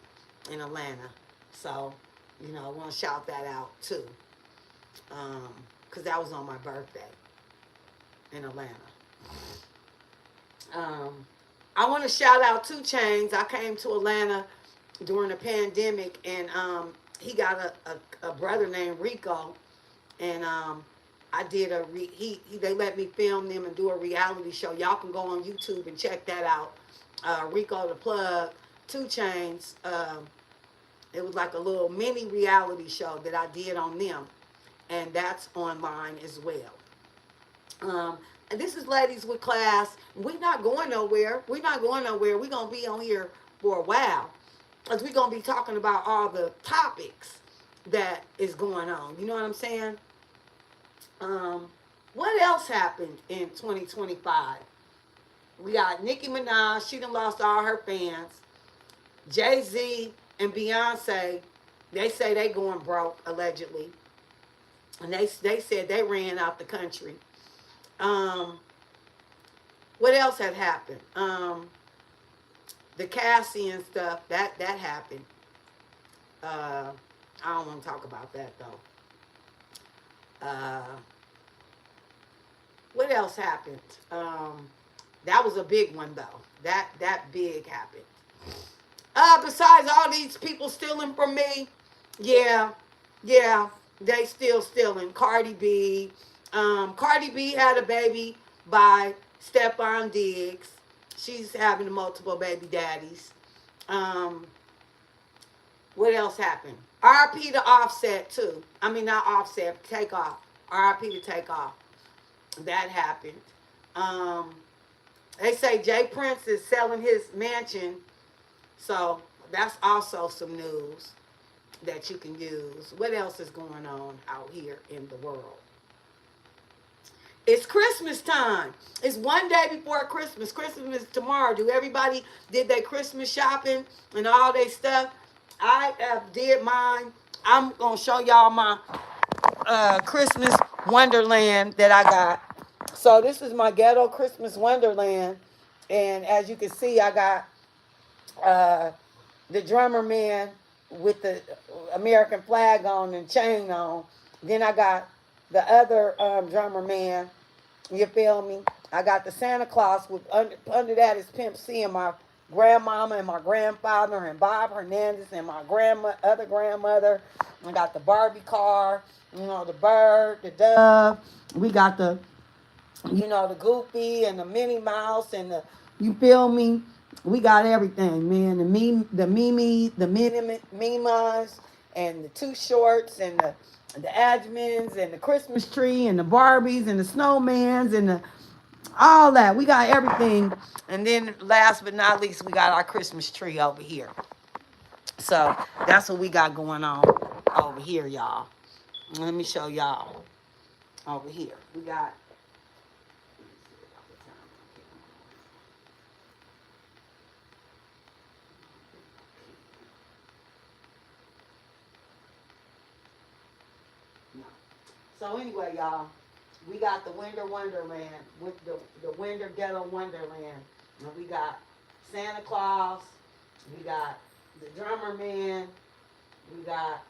in Atlanta. So, you know, I want to shout that out too. Because that was on my birthday in Atlanta. I want to shout out 2 Chainz. I came to Atlanta during the pandemic, and he got a brother named Rico, and I did they let me film them and do a reality show. Y'all can go on YouTube and check that out. Rico the Plug, 2 Chainz. It was like a little mini reality show that I did on them, and that's online as well. And this is Ladies with Class. We're not going nowhere. We're not going nowhere. We're going to be on here for a while, because we're going to be talking about all the topics that is going on. You know what I'm saying? What else happened in 2025? We got Nicki Minaj. She done lost all her fans. Jay-Z and Beyonce, they say they going broke, allegedly. And they said they ran out the country. What else had happened? the Cassie and stuff, that happened. I don't want to talk about that though. What else happened? That was a big one though. That big happened. Besides all these people stealing from me, yeah, yeah, they still stealing. Cardi B had a baby by Stephon Diggs. She's having multiple baby daddies. Um, what else happened? RP to Offset too. I mean not Offset, Take Off. RP to Take Off. That happened. Um, they say Jay Prince is selling his mansion, so that's also some news that you can use. What else is going on out here in the world? It's Christmas time. It's one day before Christmas. Christmas is tomorrow. Did their Christmas shopping and all their stuff? I did mine. I'm going to show y'all my Christmas Wonderland that I got. So this is my ghetto Christmas Wonderland. And as you can see, I got the drummer man with the American flag on and chain on. Then I got the other drummer man. You feel me? I got the Santa Claus with under that is Pimp C and my grandmama and my grandfather and Bob Hernandez and my other grandmother. I got the Barbie car, the bird, the dove. We got the Goofy and the Minnie Mouse and you feel me? We got everything, man. The Mimas, and the Two Shorts, and the Adjmans, and the Christmas tree, and the Barbies, and the snowmans, and all that. We got everything. And then last but not least, we got our Christmas tree over here. So that's what we got going on over here, y'all. Let me show y'all over here. We got. So anyway, y'all, we got the Winter Wonderland, with the Winter Ghetto Wonderland. And we got Santa Claus, we got the drummer man, we got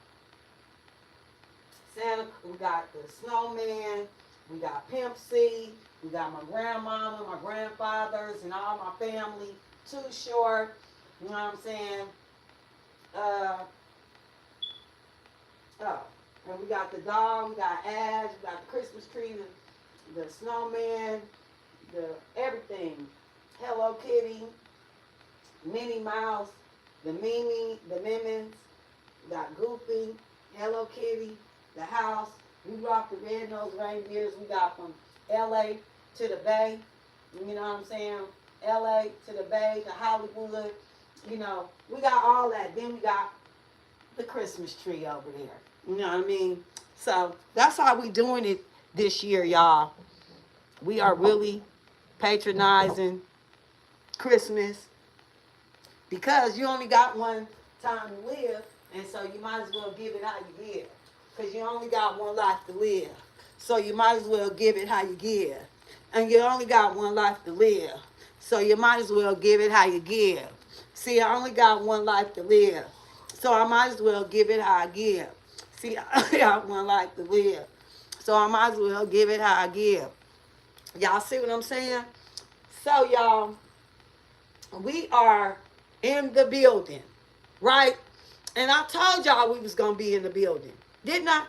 we got the snowman, we got Pimp C, we got my grandmama, my grandfathers, and all my family. Too Short, you know what I'm saying? And we got the dog, we got Ash, we got the Christmas tree, the snowman, the everything. Hello Kitty, Minnie Mouse, the Mimi, the Minions, we got Goofy, Hello Kitty, the house. We rock the red-nosed reindeers. We got from LA to the Bay. You know what I'm saying? LA to the Bay, to Hollywood. We got all that. Then we got the Christmas tree over there. You know what I mean? So that's how we doing it this year, y'all. We are really patronizing Christmas because you only got one time to live, and so you might as well give it how you give. Because you only got one life to live. So you might as well give it how you give. And you only got one life to live. So you might as well give it how you give. See, I only got one life to live. So I might as well give it how I give. See, I got one life to live. So I might as well give it how I give. Y'all see what I'm saying? So, y'all, we are in the building, right? And I told y'all we was going to be in the building. Didn't I?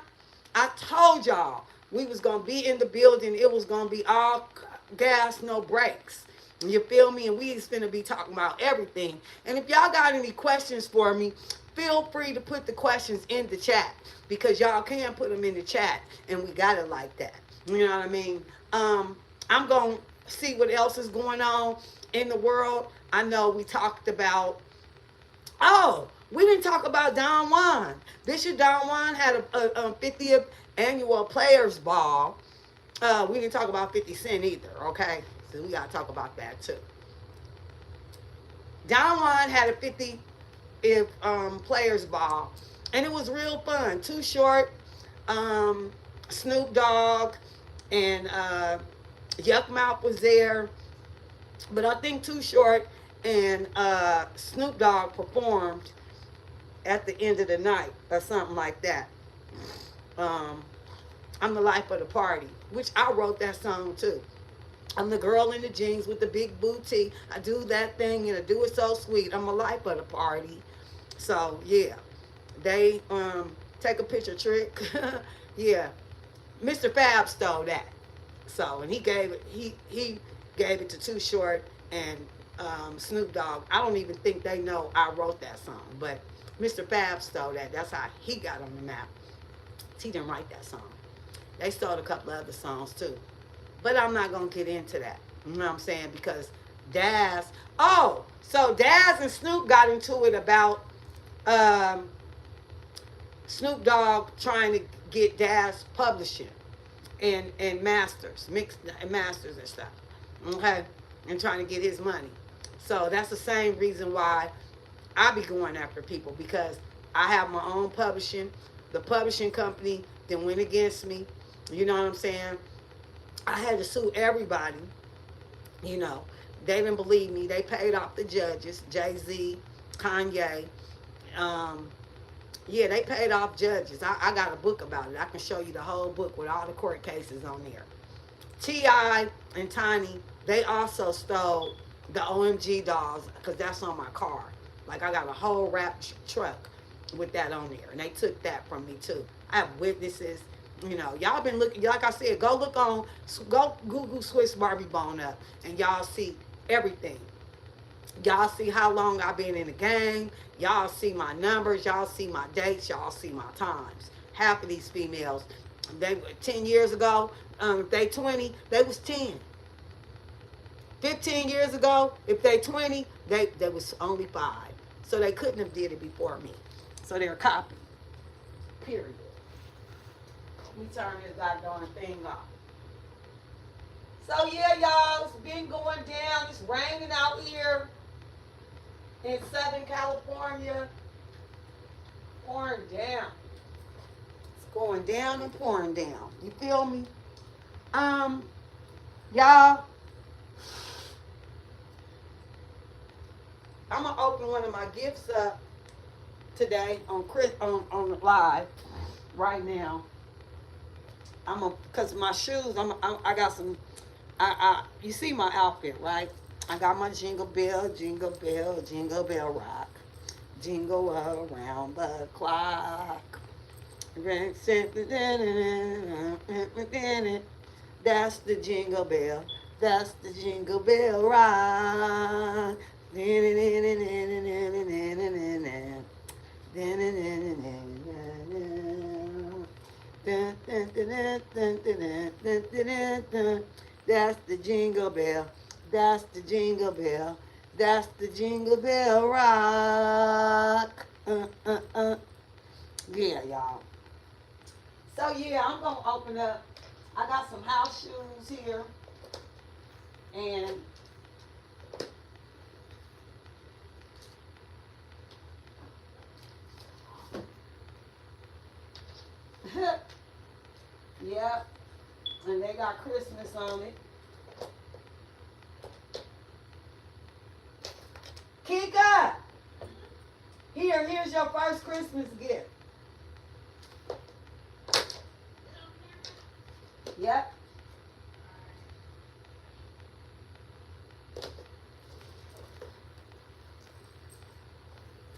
I told y'all we was going to be in the building. It was going to be all gas, no brakes. You feel me? And we is finna be talking about everything. And if y'all got any questions for me, feel free to put the questions in the chat. Because y'all can put them in the chat. And we got it like that. You know what I mean? I'm going to see what else is going on in the world. I know we talked about... Oh, we didn't talk about Don Juan. Bishop Don Juan had a 50th annual Players Ball. We didn't talk about 50 Cent either, okay? So we got to talk about that too. Don Juan had a 50th Players Ball, and it was real fun. Too Short, Snoop Dogg, and Yuck Mouth was there. But I think Too Short and Snoop Dogg performed at the end of the night or something like that. Um, I'm the life of the party, which I wrote that song too. I'm the girl in the jeans with the big booty. I do that thing and I do it so sweet. I'm the life of the party. So yeah, they take a picture trick. Yeah, Mr. Fab stole that. So and he gave it to Too Short and Snoop Dogg. I don't even think they know I wrote that song, but Mr. Fab stole that. That's how he got on the map. He didn't write that song. They stole a couple of other songs too. But I'm not gonna get into that. You know what I'm saying? Because Daz. Oh, so Daz and Snoop got into it about um, Snoop Dogg trying to get Daz publishing and masters, mixed and masters and stuff. Okay, and trying to get his money. So that's the same reason why I be going after people because I have my own publishing. The publishing company then went against me. You know what I'm saying? I had to sue everybody. You know, they didn't believe me. They paid off the judges, Jay-Z, Kanye. Um, yeah, they paid off judges. I got a book about it. I can show you the whole book with all the court cases on there. T.I. and Tiny, they also stole the OMG dolls because that's on my car. Like I got a whole rap truck with that on there, and they took that from me too. I have witnesses. You know, y'all been looking. Like I said, go Google Swiss Barbie Bone up, and y'all see everything. Y'all see how long I've been in the game. Y'all see my numbers. Y'all see my dates. Y'all see my times. Half of these females, they 10 years ago, if they 20, they was 10. 15 years ago, if they 20, they was only 5. So they couldn't have did it before me. So they're a copy. Period. Let me turn this goddamn thing off. So yeah, y'all, it's been going down. It's raining out here in Southern California. Pouring down. It's going down and pouring down. You feel me? Y'all, I'm gonna open one of my gifts up today on the live right now. Cause my shoes. I got some. You see my outfit, right? I got my jingle bell, jingle bell, jingle bell rock, jingle around the clock. That's the jingle bell. That's the jingle bell rock. That's the jingle bell. That's the jingle bell. That's the jingle bell rock. Yeah, y'all. So yeah, I'm gonna open up. I got some house shoes here, and yep, and they got Christmas on it. Kika, here's your first Christmas gift. Yep.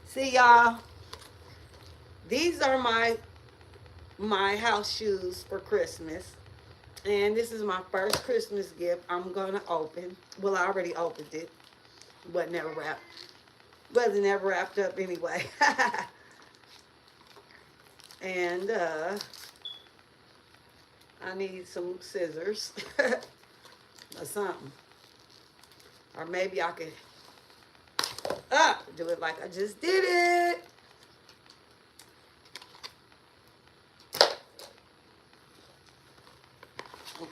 See y'all. These are my house shoes for Christmas. And this is my first Christmas gift I'm gonna open. Well, I already opened it. Wasn't ever wrapped up anyway. And I need some scissors or something. Or maybe I could do it like I just did it.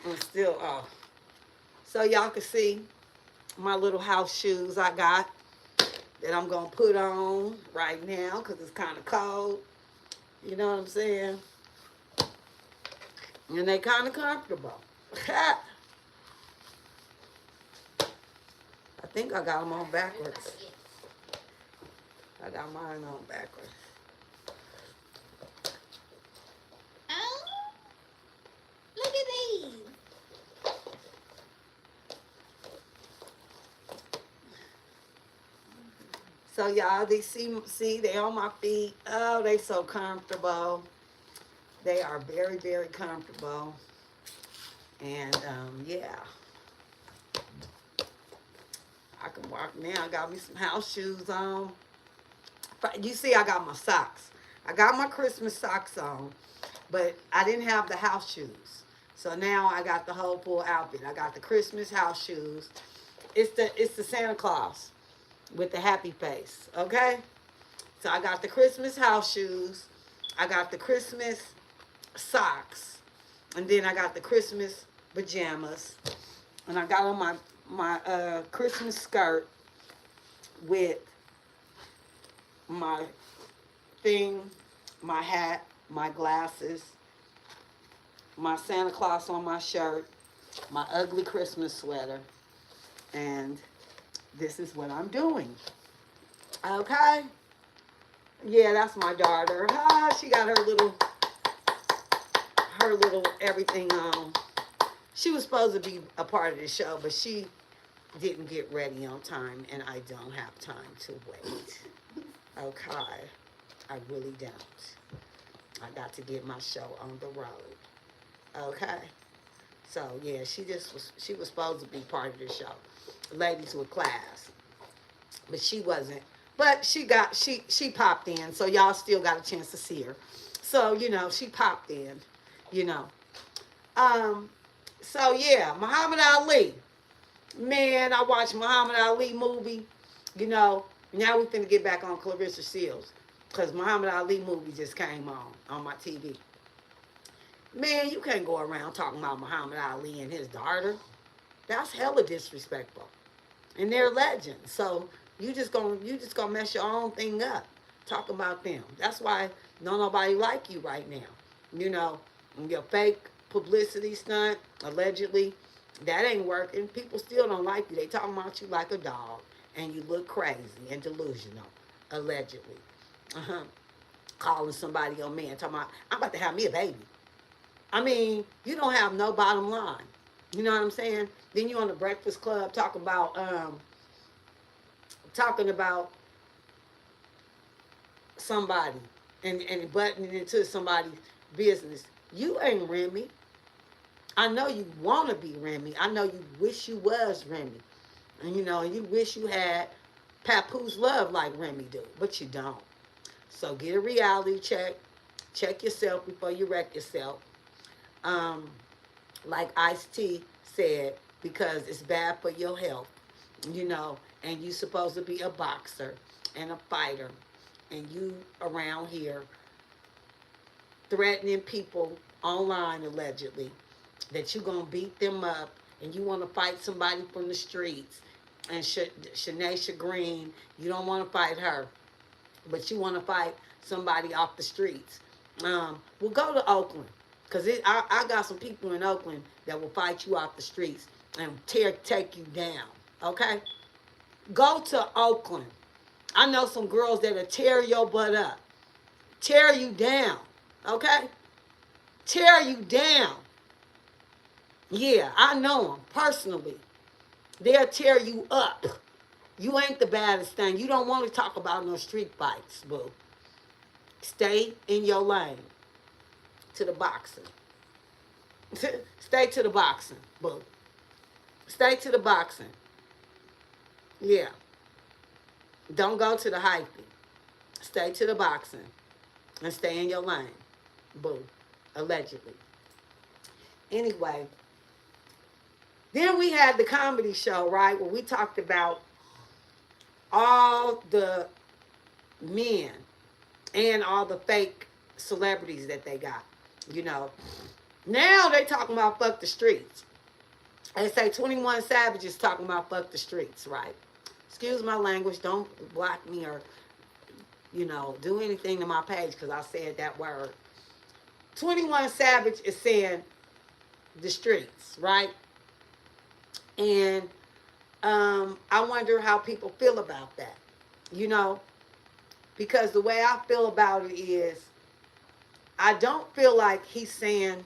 I'm still off. So y'all can see my little house shoes I got that I'm going to put on right now because it's kind of cold. You know what I'm saying? And they kind of comfortable. I think I got them on backwards. I got mine on backwards.
Oh, look at these.
So y'all, they see they on my feet. Oh, they so comfortable. They are very, very comfortable. And yeah, I can walk now. I got me some house shoes on. You see, I got my socks. I got my Christmas socks on, but I didn't have the house shoes. So now I got the whole full outfit. I got the Christmas house shoes. It's the Santa Claus with the happy face. Okay? So I got the Christmas house shoes. I got the Christmas socks. And then I got the Christmas pajamas. And I got on my Christmas skirt with my thing, my hat, my glasses, my Santa Claus on my shirt, my ugly Christmas sweater, and this is what I'm doing. Okay? Yeah, that's my daughter. Ah, she got her little everything on. She was supposed to be a part of the show, but she didn't get ready on time, and I don't have time to wait. Okay? I really don't. I got to get my show on the road. Okay? So, yeah, she was supposed to be part of the show. Ladies with Class. But she wasn't. But she popped in, so y'all still got a chance to see her. So, she popped in, you know. So yeah, Muhammad Ali. Man, I watched Muhammad Ali movie, Now we finna get back on Clarissa Shields. Because Muhammad Ali movie just came on my TV. Man, you can't go around talking about Muhammad Ali and his daughter. That's hella disrespectful. And they're legends. So you just gonna mess your own thing up. Talk about them. That's why don't nobody like you right now. Your fake publicity stunt, allegedly, that ain't working. People still don't like you. They talking about you like a dog. And you look crazy and delusional. Allegedly. Calling somebody your man. Talking about, I'm about to have me a baby. I mean, you don't have no bottom line. You know what I'm saying? Then you on the Breakfast Club talking about somebody and buttoning into somebody's business. You ain't Remy. I know you want to be Remy. I know you wish you was Remy. And you wish you had Papoose love like Remy do. But you don't. So get a reality check. Check yourself before you wreck yourself. Like Ice-T said, because it's bad for your health. And you supposed to be a boxer and a fighter. And you around here threatening people online, allegedly, that you're going to beat them up and you want to fight somebody from the streets. And Shanaisha Green, you don't want to fight her, but you want to fight somebody off the streets. Well, go to Oakland, because I got some people in Oakland that will fight you off the streets and take you down, okay? Go to Oakland. I know some girls that'll tear your butt up. Tear you down, okay? Tear you down. Yeah, I know them personally. They'll tear you up. You ain't the baddest thing. You don't want to talk about no street fights, boo. Stay in your lane. To the boxing. Stay to the boxing, boo. Stay to the boxing. Yeah. Don't go to the hyping. Stay to the boxing. And stay in your lane. Boo. Allegedly. Anyway. Then we had the comedy show, right, where we talked about all the men and all the fake celebrities that they got, Now they talking about fuck the streets. They say 21 Savage is talking about fuck the streets, right? Excuse my language. Don't block me or, do anything to my page because I said that word. 21 Savage is saying the streets, right? And I wonder how people feel about that, you know, because the way I feel about it is, I don't feel like he's saying,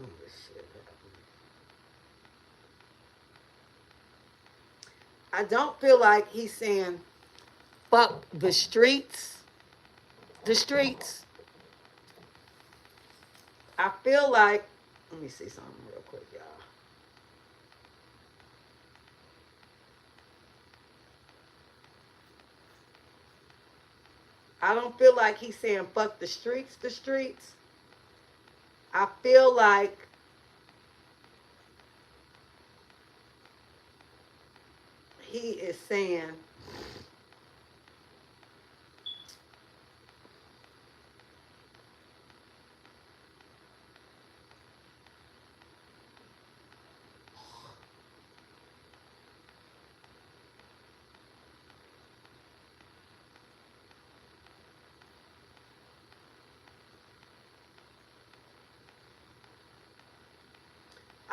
oh, shit. I don't feel like he's saying, fuck the streets. The streets. I feel like, let me see something real quick, y'all. I don't feel like he's saying fuck the streets, the streets. I feel like he is saying,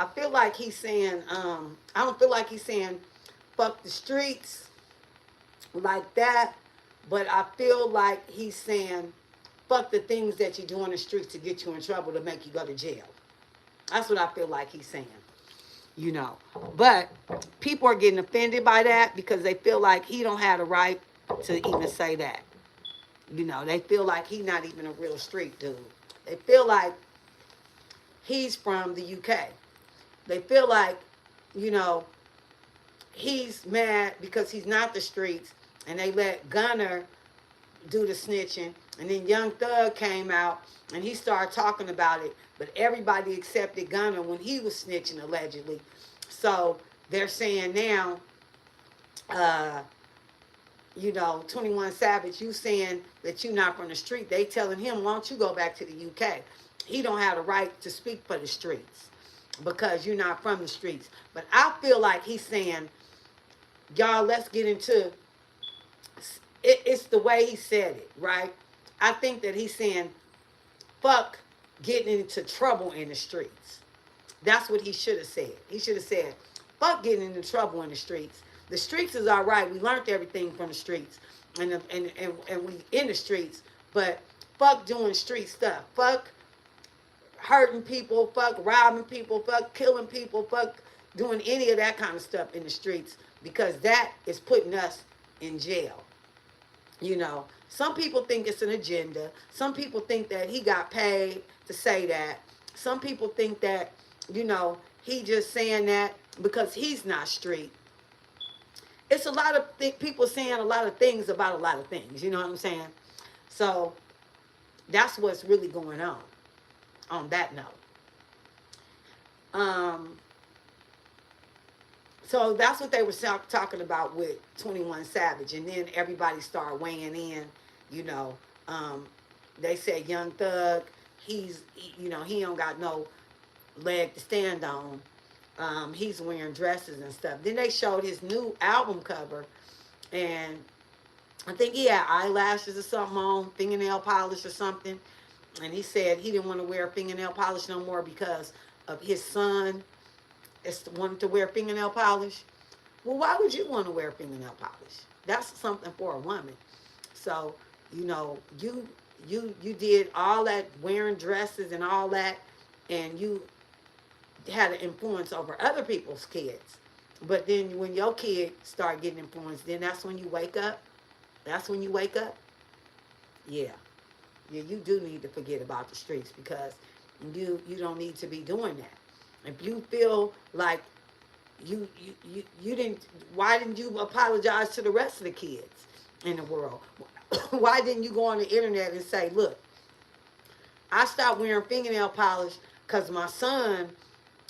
I feel like he's saying, I don't feel like he's saying fuck the streets like that, but I feel like he's saying fuck the things that you do on the streets to get you in trouble to make you go to jail. That's what I feel like he's saying, you know. But people are getting offended by that because they feel like he don't have the right to even say that. You know, they feel like he's not even a real street dude. They feel like he's from the UK. They feel like, you know, he's mad because he's not the streets, and they let Gunner do the snitching, and then Young Thug came out and he started talking about it, but everybody accepted Gunner when he was snitching allegedly. So they're saying now, uh, you know, 21 Savage, you saying that you're not from the street. They telling him, why don't you go back to the UK? He don't have the right to speak for the streets because you're not from the streets. But I feel like he's saying, y'all, let's get into it. It's the way he said it, right? I think that he's saying, fuck getting into trouble in the streets. That's what he should have said. He should have said, fuck getting into trouble in the streets. The streets is all right. We learned everything from the streets, and we in the streets. But fuck doing street stuff. Fuck hurting people. Fuck robbing people. Fuck killing people. Fuck doing any of that kind of stuff in the streets, because that is putting us in jail. You know, some people think it's an agenda. Some people think that he got paid to say that. Some people think that, you know, he just saying that because he's not street. It's a lot of people saying a lot of things about a lot of things. You know what I'm saying? So that's what's really going on that note. So that's what they were talking about with 21 Savage. And then everybody started weighing in, you know. They said Young Thug, you know, he don't got no leg to stand on. He's wearing dresses and stuff. Then they showed his new album cover, and I think he had eyelashes or something on, fingernail polish or something. And he said he didn't want to wear fingernail polish no more because of his son wanted to wear fingernail polish. Well, why would you want to wear fingernail polish? That's something for a woman. So, you know, you did all that wearing dresses and all that, and you had an influence over other people's kids. But then when your kid start getting influenced, then that's when you wake up. That's when you wake up. Yeah. Yeah, you do need to forget about the streets, because you don't need to be doing that. If you feel like you didn't, why didn't you apologize to the rest of the kids in the world? Why didn't you go on the internet and say, look, I stopped wearing fingernail polish because my son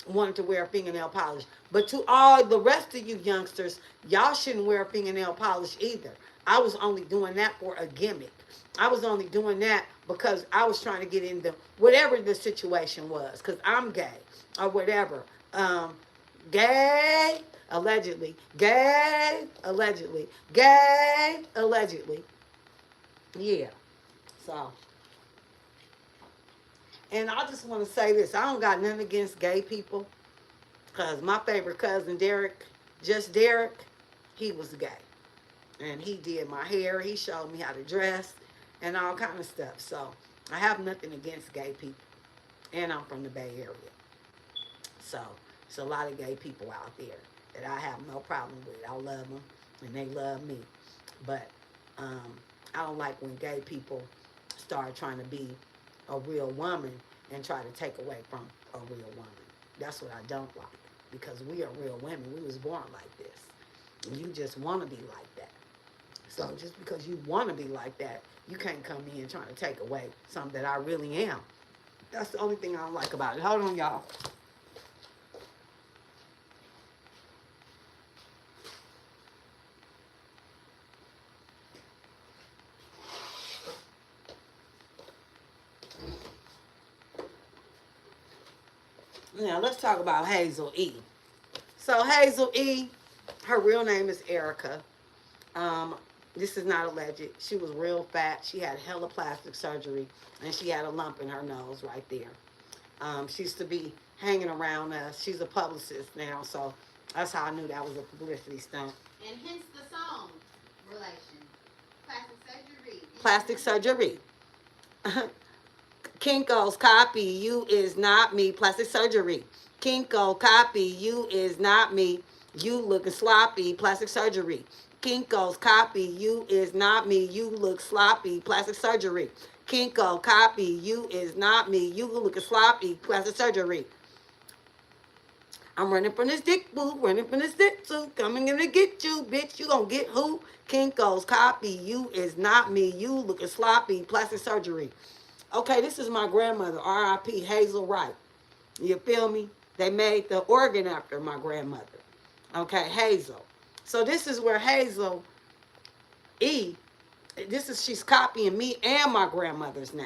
wanted to wear fingernail polish. But to all the rest of you youngsters, y'all shouldn't wear fingernail polish either. I was only doing that for a gimmick. I was only doing that because I was trying to get into whatever the situation was, because I'm gay or whatever. Gay, allegedly. Gay, allegedly. Gay, allegedly. Yeah. So And I just want to say this. I don't got nothing against gay people. Because my favorite cousin, Derek, just Derek, he was gay. And he did my hair. He showed me how to dress and all kind of stuff. So I have nothing against gay people. And I'm from the Bay Area. So it's a lot of gay people out there that I have no problem with. I love them and they love me. But I don't like when gay people start trying to be a real woman and try to take away from a real woman. That's what I don't like. Because we are real women. We was born like this. And you just want to be like that. So just because you want to be like that, you can't come in trying to take away something that I really am. That's the only thing I don't like about it. Hold on, y'all. Now, let's talk about Hazel E. So, Hazel E, her real name is Erica. This is not alleged. She was real fat. She had hella plastic surgery, and she had a lump in her nose right there. She used to be hanging around us. She's a publicist now, so that's how I knew that was a publicity stunt.
And hence the song relation. Plastic surgery.
Plastic surgery. Kinko's copy, you is not me. Plastic surgery. Kinko copy, you is not me. You looking sloppy. Plastic surgery. Kinko's copy, you is not me. You look sloppy. Plastic surgery. Kinko copy, you is not me. You looking sloppy. Plastic surgery. I'm running from this dick boo, running from this dick too. Coming in to get you, bitch. You gonna get who? Kinko's copy, you is not me. You looking sloppy. Plastic surgery. Okay, this is my grandmother, R.I.P. Hazel Wright. You feel me? They made the organ after my grandmother. Okay, Hazel. So this is where Hazel E, she's copying me and my grandmother's name.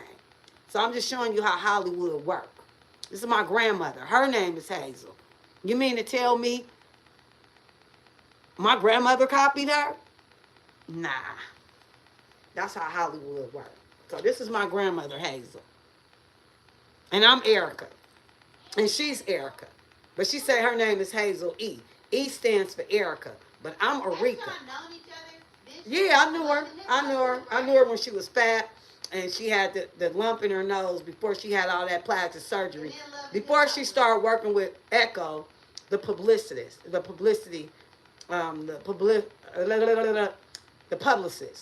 So I'm just showing you how Hollywood works. This is my grandmother. Her name is Hazel. You mean to tell me my grandmother copied her? Nah. That's how Hollywood works. So this is my grandmother, Hazel. And I'm Erica. And she's Erica. But she said her name is Hazel E. E stands for Erica. But I'm Erika.
Have you known each other?
Yeah, I knew her. I knew her when she was fat. And she had the lump in her nose before she had all that plastic surgery. Before she started working with Echo, the publicist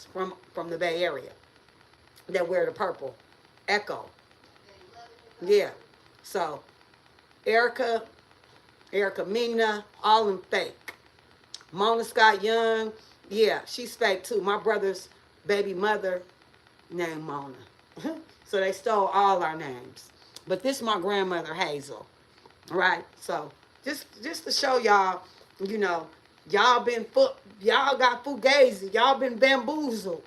from the Bay Area that wear the purple. Echo. Yeah. So, Erica Mina, all them fake. Mona Scott Young, yeah, she's fake too. My brother's baby mother named Mona. So they stole all our names. But this is my grandmother, Hazel. Right? So, just to show y'all, you know, y'all got fugazi. Y'all been bamboozled.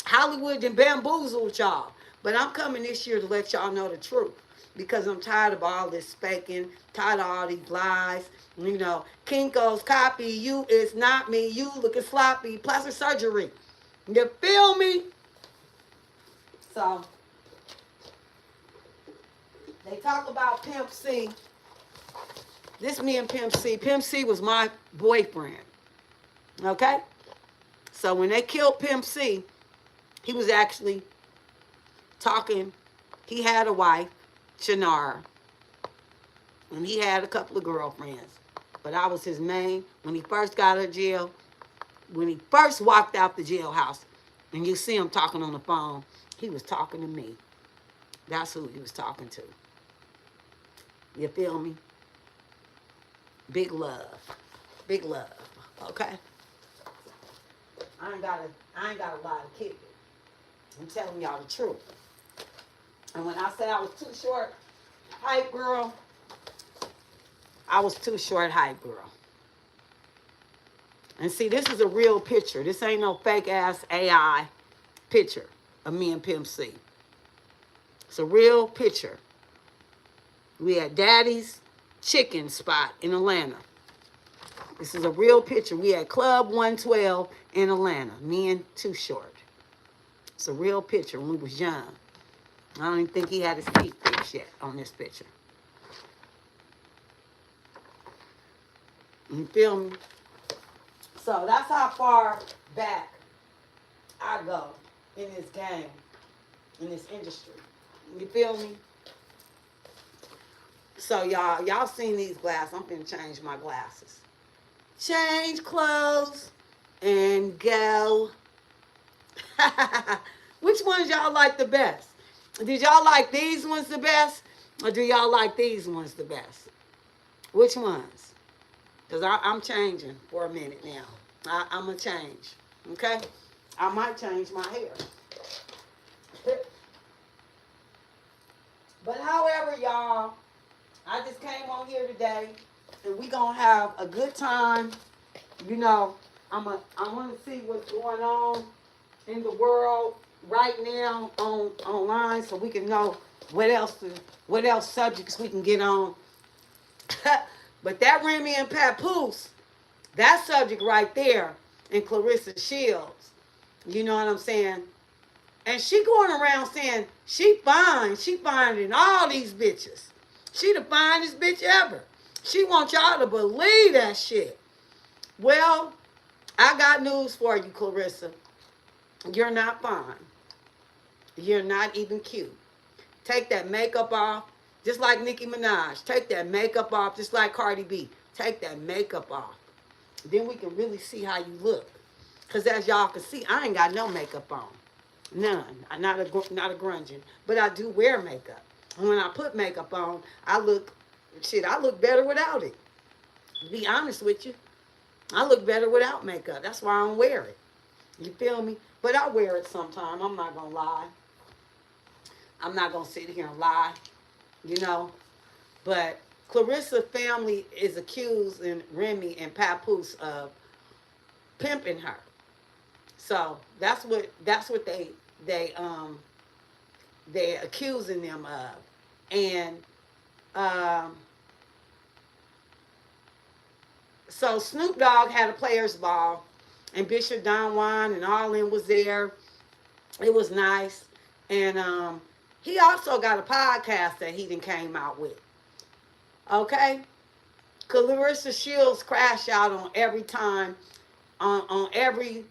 Hollywood done bamboozled y'all. But I'm coming this year to let y'all know the truth. Because I'm tired of all this faking, tired of all these lies. You know, Kinko's copy, you is not me. You looking sloppy. Plastic surgery. You feel me? So, they talk about Pimp C. This me and Pimp C. Pimp C was my boyfriend. Okay? So when they killed Pimp C, he was actually talking. He had a wife, Shannara, and he had a couple of girlfriends. But I was his main. When he first got out of jail, when he first walked out the jailhouse, and you see him talking on the phone, he was talking to me. That's who he was talking to. You feel me? Big love. Big love. Okay? I ain't got a lot of kick it. I'm telling y'all the truth. And when I said I was too short, hype girl, I was too short, hype girl. And see, this is a real picture. This ain't no fake ass AI picture of me and Pimp C. It's a real picture. We at Daddy's Chicken Spot in Atlanta. This is a real picture. We at Club 112 in Atlanta. Me and Too Short. It's a real picture when we was young. I don't even think he had his teeth fixed yet on this picture. You feel me? So that's how far back I go in this game, in this industry. You feel me? So y'all seen these glasses. I'm finna change my glasses. Change clothes and go. Which ones y'all like the best? Did y'all like these ones the best? Or do y'all like these ones the best? Which ones? Because I'm changing for a minute now. I'm going to change. Okay? I might change my hair. But however, y'all, I just came on here today, and we going to have a good time. You know, I want to see what's going on in the world right now online, so we can know what else subjects we can get on. But that Remy and Papoose, that subject right there, and Clarissa Shields, you know what I'm saying? And she going around saying she fine than all these bitches. She the finest bitch ever. She wants y'all to believe that shit. Well, I got news for you, Clarissa. You're not fine. You're not even cute. Take that makeup off, just like Nicki Minaj. Take that makeup off, just like Cardi B. Take that makeup off. Then we can really see how you look. Because as y'all can see, I ain't got no makeup on. None. I'm not a grungin. But I do wear makeup. And when I put makeup on, I look better without it. To be honest with you, I look better without makeup. That's why I don't wear it. You feel me? But I wear it sometime. I'm not going to lie. I'm not going to sit here and lie, you know. But Clarissa's family is accusing Remy and Papoose of pimping her. So that's what they accusing them of. And so Snoop Dogg had a players ball, and Bishop Don Juan and all them was there. It was nice. And he also got a podcast that he done came out with. Okay? Clarissa Shields crash out on every time, on every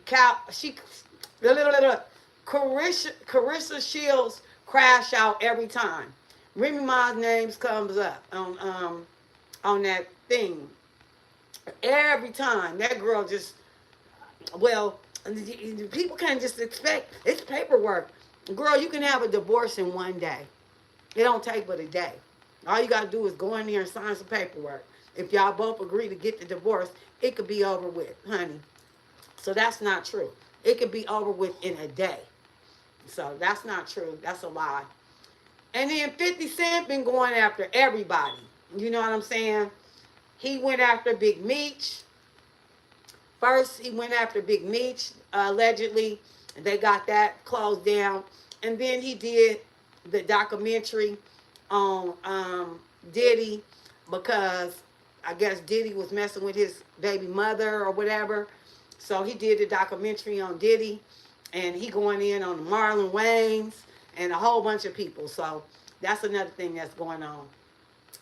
cow. Clarissa Shields crash out every time. Remy Ma's names comes up on that thing. Every time. That girl just, well, people can't just expect, it's paperwork. Girl, you can have a divorce in one day. It don't take but a day. All you got to do is go in there and sign some paperwork. If y'all both agree to get the divorce, it could be over with, honey. So that's not true. It could be over with in a day. So that's not true. That's a lie. And then 50 Cent been going after everybody. You know what I'm saying? He went after Big Meech. First, he went after Big Meech, allegedly. They got that closed down. And then he did the documentary on Diddy, because I guess Diddy was messing with his baby mother or whatever. So he did the documentary on Diddy, and he going in on the Marlon Wayans and a whole bunch of people. So that's another thing that's going on.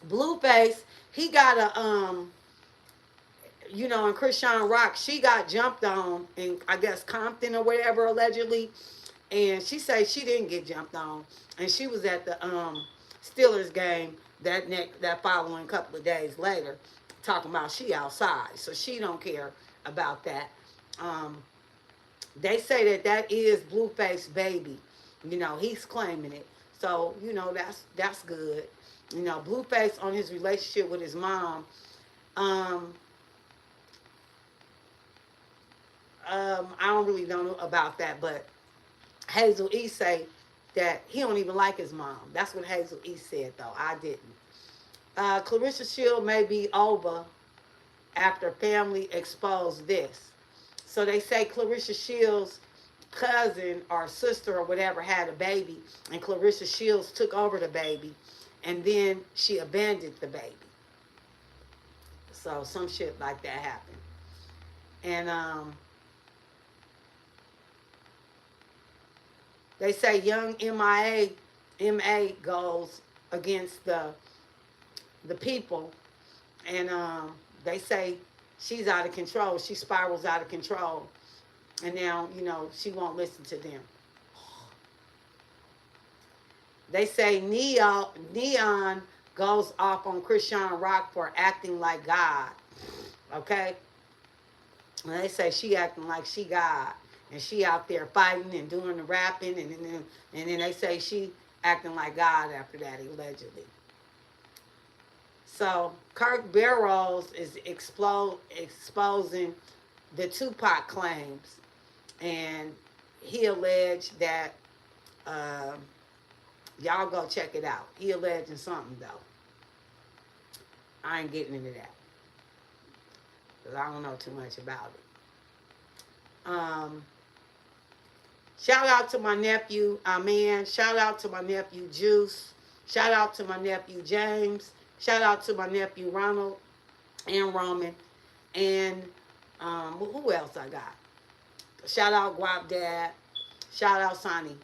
Blueface, he got a you know, and Krishan Rock, she got jumped on in, I guess, Compton or whatever, allegedly. And she said she didn't get jumped on. And she was at the Steelers game that following couple of days later, talking about she outside. So she don't care about that. They say that is Blueface baby. You know, he's claiming it. So, you know, that's good. You know, Blueface on his relationship with his mom. I don't really know about that, but Hazel E say that he don't even like his mom. That's what Hazel E said, though. I didn't. Clarissa Shield may be over after family exposed this. So they say Clarissa Shields' cousin or sister or whatever had a baby, and Clarissa Shields took over the baby, and then she abandoned the baby. So some shit like that happened. And They say young MA goes against the people, and they say she's out of control. She spirals out of control, and now she won't listen to them. They say Neon goes off on Christian Rock for acting like God. Okay, and they say she acting like she God, and she out there fighting and doing the rapping, and then they say she acting like God after that, allegedly. So Kirk Barrows is exposing the Tupac claims, and he alleged that y'all go check it out. He alleging something though. I ain't getting into that because I don't know too much about it. Shout out to my nephew Amen. Shout out to my nephew Juice. Shout out to my nephew James. Shout out to my nephew Ronald and Roman. And who else I got? Shout out Guap Dad. Shout out Sonny.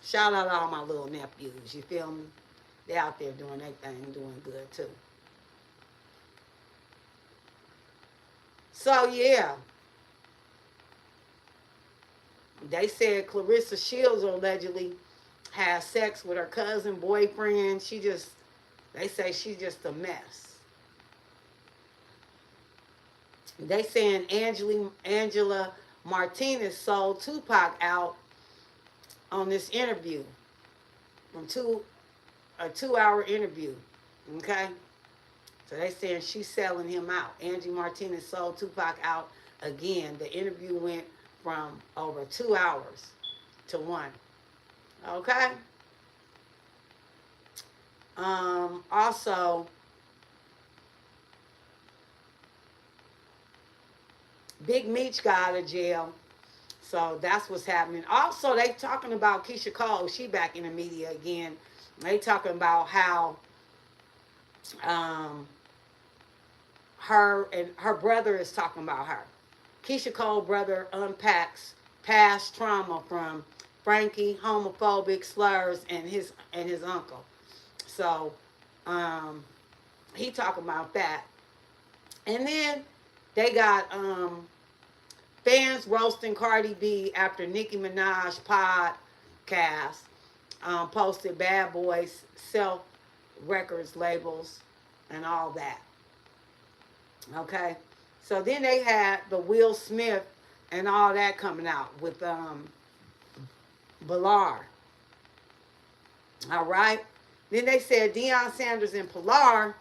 Shout out all my little nephews. You feel me? They out there doing their thing, doing good too. So yeah. They said Clarissa Shields allegedly had sex with her cousin boyfriend. They say she's just a mess. They saying Angela Martinez sold Tupac out on this interview, a 2-hour interview. Okay, so they saying she's selling him out. Angie Martinez sold Tupac out again. The interview went from over 2 hours to 1. Okay. Also, Big Meech got out of jail. So that's what's happening. Also, they talking about Keisha Cole. She back in the media again. They talking about how her brother is talking about her. Keisha Cole brother unpacks past trauma from Frankie, homophobic slurs, and his uncle. So he talking about that. And then they got fans roasting Cardi B after Nicki Minaj podcast posted Bad Boys self records labels and all that. Okay, so then they had the Will Smith and all that coming out with Ballard. All right, then they said Deion Sanders and Pilar.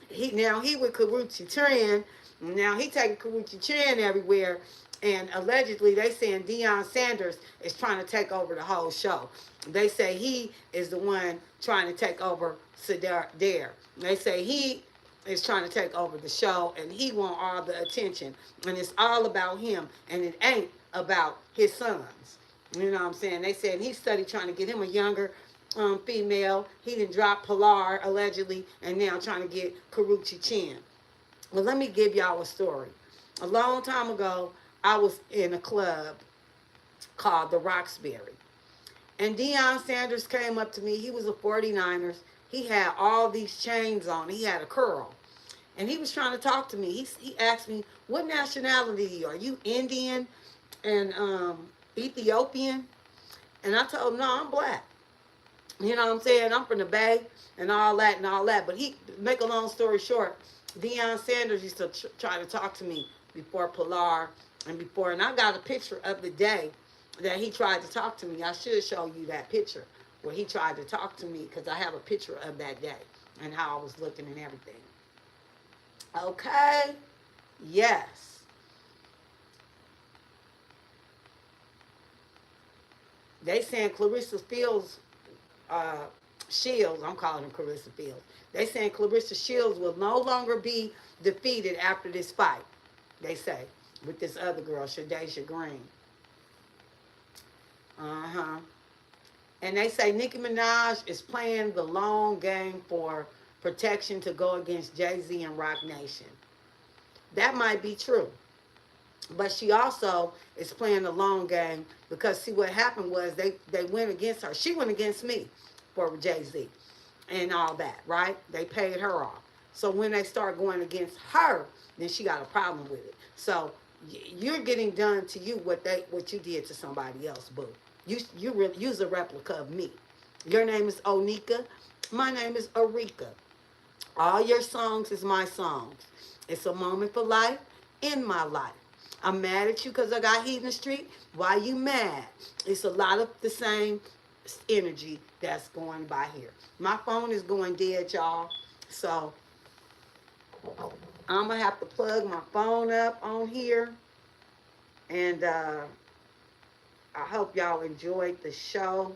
He with Karuchi Tran. Now he taking Karuchi Tran everywhere, and allegedly they saying Deion Sanders is trying to take over the whole show. They say he is the one trying to take over Dare. They say he is trying to take over the show, and he want all the attention, and it's all about him, and it ain't about his sons. You know what I'm saying? They said he studied trying to get him a younger female. He didn't drop Pilar allegedly, and now trying to get Karuchi Chan. Well, let me give y'all a story. A long time ago, I was in a club called the Roxbury. And Deion Sanders came up to me. He was a 49ers. He had all these chains on. He had a curl. And he was trying to talk to me. He asked me, what nationality are you? Indian and Ethiopian? And I told him, no, I'm black. You know what I'm saying? I'm from the Bay and all that. But make a long story short, Deion Sanders used to try to talk to me before Pilar and I got a picture of the day that he tried to talk to me. I should show you that picture where he tried to talk to me because I have a picture of that day and how I was looking and everything. Okay? Yes. They saying Clarissa Shields, I'm calling him Clarissa Fields. They saying Clarissa Shields will no longer be defeated after this fight, they say, with this other girl, Shadasia Green. And they say Nicki Minaj is playing the long game for protection to go against Jay-Z and Roc Nation. That might be true. But she also is playing the long game because see what happened was they went against her. She went against me for Jay-Z and all that, right? They paid her off. So when they start going against her, then she got a problem with it. So you're getting done to you what you did to somebody else, boo. You's a replica of me. Your name is Onika. My name is Arika. All your songs is my songs. It's a moment for life in my life. I'm mad at you because I got heat in the street. Why you mad? It's a lot of the same energy that's going by here. My phone is going dead, y'all. So I'm going to have to plug my phone up on here. And I hope y'all enjoyed the show.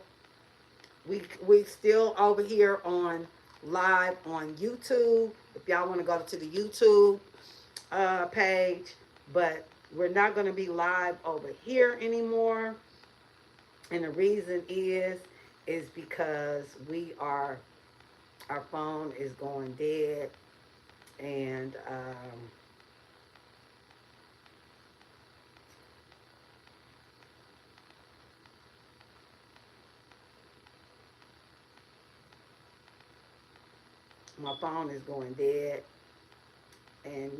We still over here on live on YouTube. If y'all want to go to the YouTube page, but we're not going to be live over here anymore. And the reason is because our phone is going dead, and my phone is going dead, and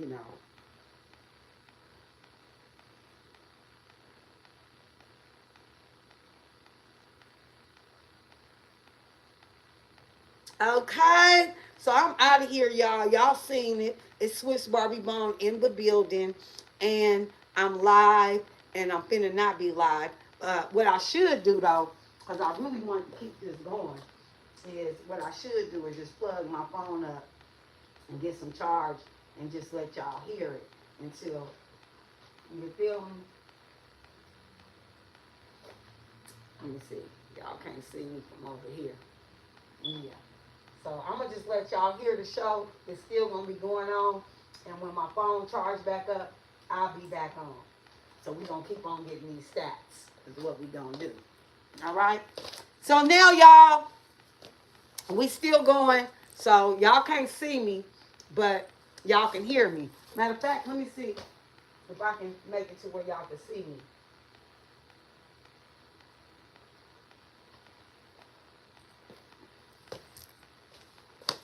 Okay, so I'm out of here, y'all. Y'all seen it. It's Swiss Barbie Bone in the building, and I'm live, and I'm finna not be live. What I should do, though, because I really want to keep this going, is what I should do is just plug my phone up and get some charge and just let y'all hear it until, you feel me? Let me see. Y'all can't see me from over here. Yeah. So I'm going to just let y'all hear the show. It's still going to be going on. And when my phone charged back up, I'll be back on. So we're going to keep on getting these stats is what we're going to do. All right? So now, y'all, we still going. So y'all can't see me, but y'all can hear me. Matter of fact, let me see if I can make it to where y'all can see me.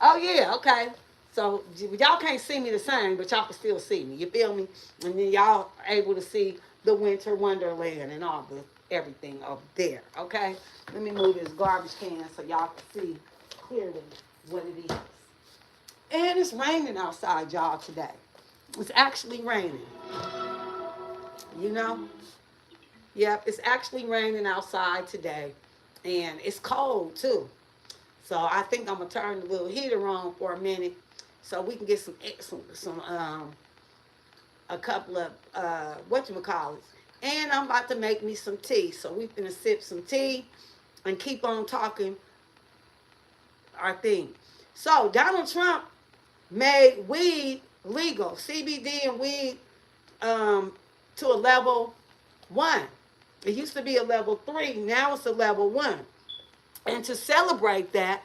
Oh, yeah, okay. So y'all can't see me the same, but y'all can still see me. You feel me? And then y'all able to see the winter wonderland and all the everything over there. Okay? Let me move this garbage can so y'all can see clearly what it is. And it's raining outside, y'all, today. It's actually raining. You know? Yep, it's actually raining outside today. And it's cold, too. So I think I'm gonna turn the little heater on for a minute, so we can get some a couple of whatchamacallits. And I'm about to make me some tea. So we finna sip some tea and keep on talking our thing. So Donald Trump made weed legal, CBD and weed, to a level 1. It used to be a level 3. Now it's a level 1. And to celebrate that,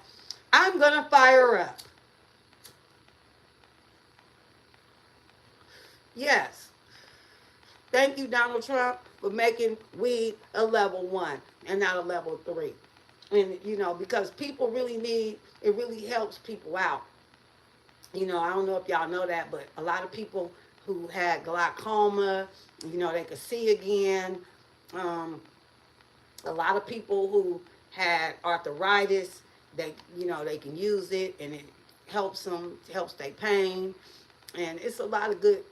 I'm going to fire up. Yes. Thank you, Donald Trump, for making weed a level 1 and not a level 3. And, because people really it really helps people out. I don't know if y'all know that, but a lot of people who had glaucoma, they could see again. A lot of people who had arthritis, they can use it, and it helps their pain. And it's a lot of good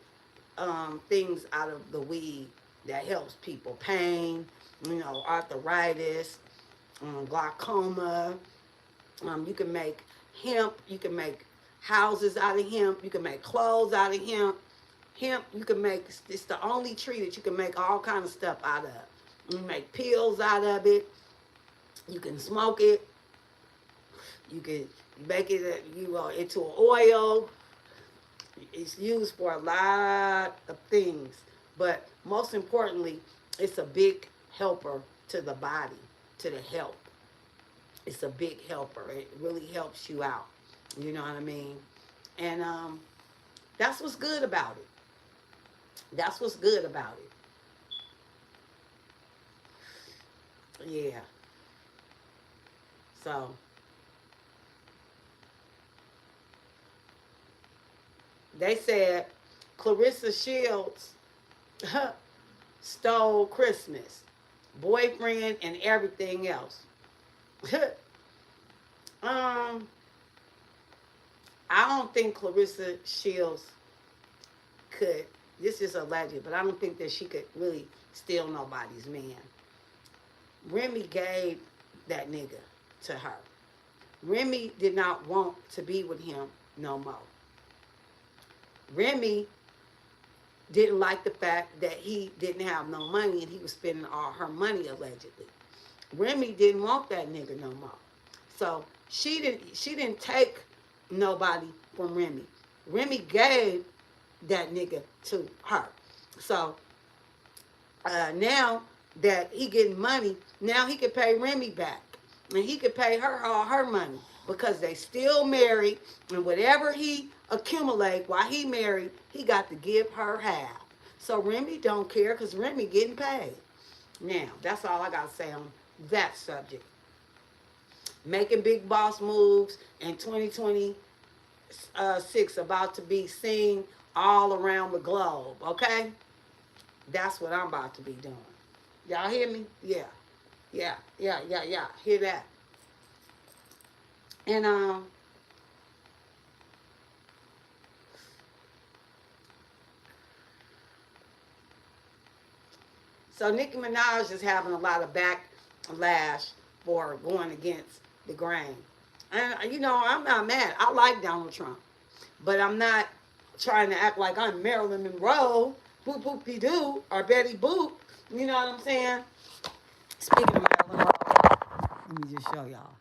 things out of the weed that helps people. Pain, arthritis, glaucoma. You can make hemp. You can make houses out of hemp. You can make clothes out of hemp. Hemp, it's the only tree that you can make all kind of stuff out of. You can make pills out of it. You can smoke it. You can make it into an oil. It's used for a lot of things. But most importantly, it's a big helper to the body, to the health. It's a big helper. It really helps you out. You know what I mean? And that's what's good about it. That's what's good about it. Yeah. So they said Clarissa Shields stole Christmas, boyfriend, and everything else. um, I don't think Clarissa Shields could. This is alleged, but I don't think that she could really steal nobody's man. Remy gave that nigga to her. Remy did not want to be with him no more. Remy didn't like the fact that he didn't have no money and he was spending all her money allegedly. Remy didn't want that nigga no more. So she didn't take nobody from Remy. Remy gave that nigga to her. So now that he getting money, now he could pay Remy back. And he could pay her all her money because they still married, and whatever he accumulate while he married, he got to give her half. So Remy don't care because Remy getting paid. Now, that's all I got to say on that subject. Making big boss moves in 2026 about to be seen all around the globe, okay? That's what I'm about to be doing. Y'all hear me? Yeah. Yeah. Hear that? And so Nicki Minaj is having a lot of backlash for going against the grain. And I'm not mad. I like Donald Trump. But I'm not trying to act like I'm Marilyn Monroe, boop boop de doo, or Betty Boop. You know what I'm saying? Speaking of Marilyn Monroe, let me just show y'all.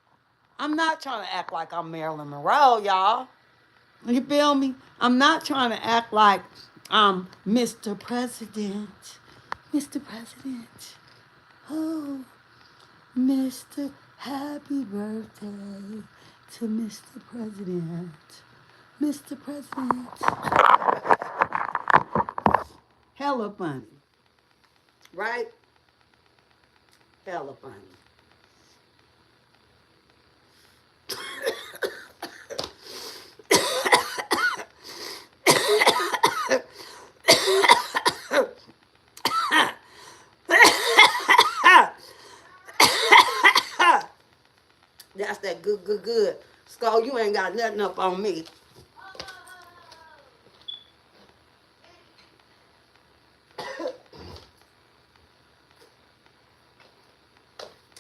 I'm not trying to act like I'm Marilyn Monroe, y'all. You feel me? I'm not trying to act like I'm Mr. President. Mr. President. Oh, Mr. Happy birthday to Mr. President. Mr. President. Hella funny. Right? Hella funny. That's that good. Skull, you ain't got nothing up on me.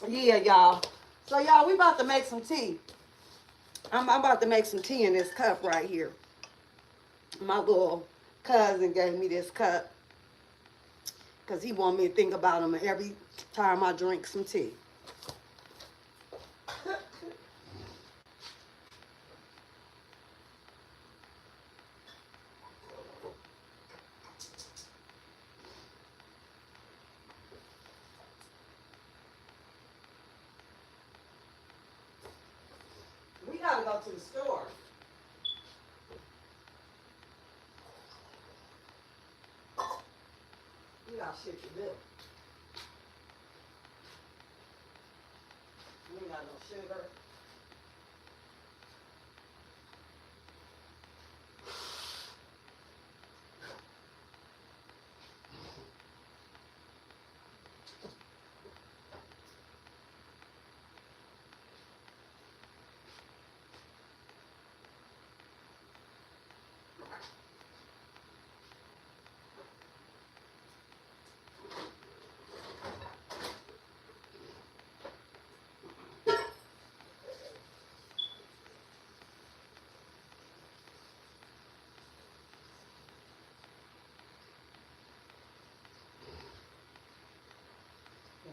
Yeah, y'all. So, y'all, we about to make some tea. I'm about to make some tea in this cup right here. My little cousin gave me this cup because he want me to think about him every time I drink some tea. We gotta go to the store. We got shit to do. We ain't got no sugar.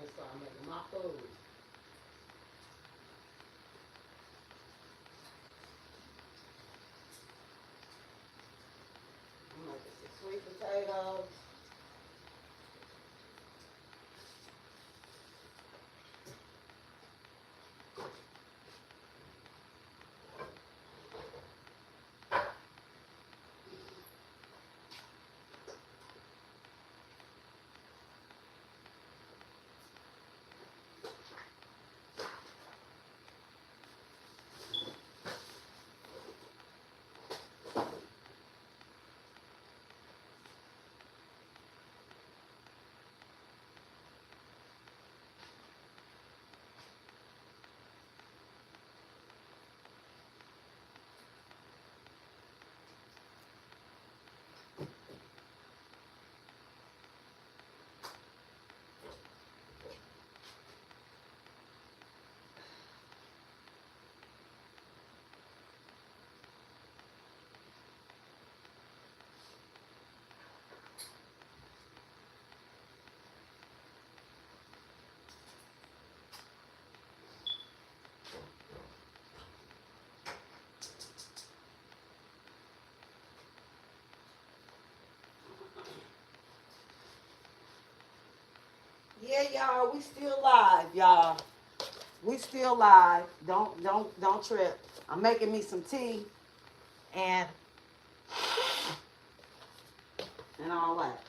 And start making my food. I'm making some sweet potatoes. Yeah, y'all, we still live, y'all. We still live. Don't trip. I'm making me some tea and all that.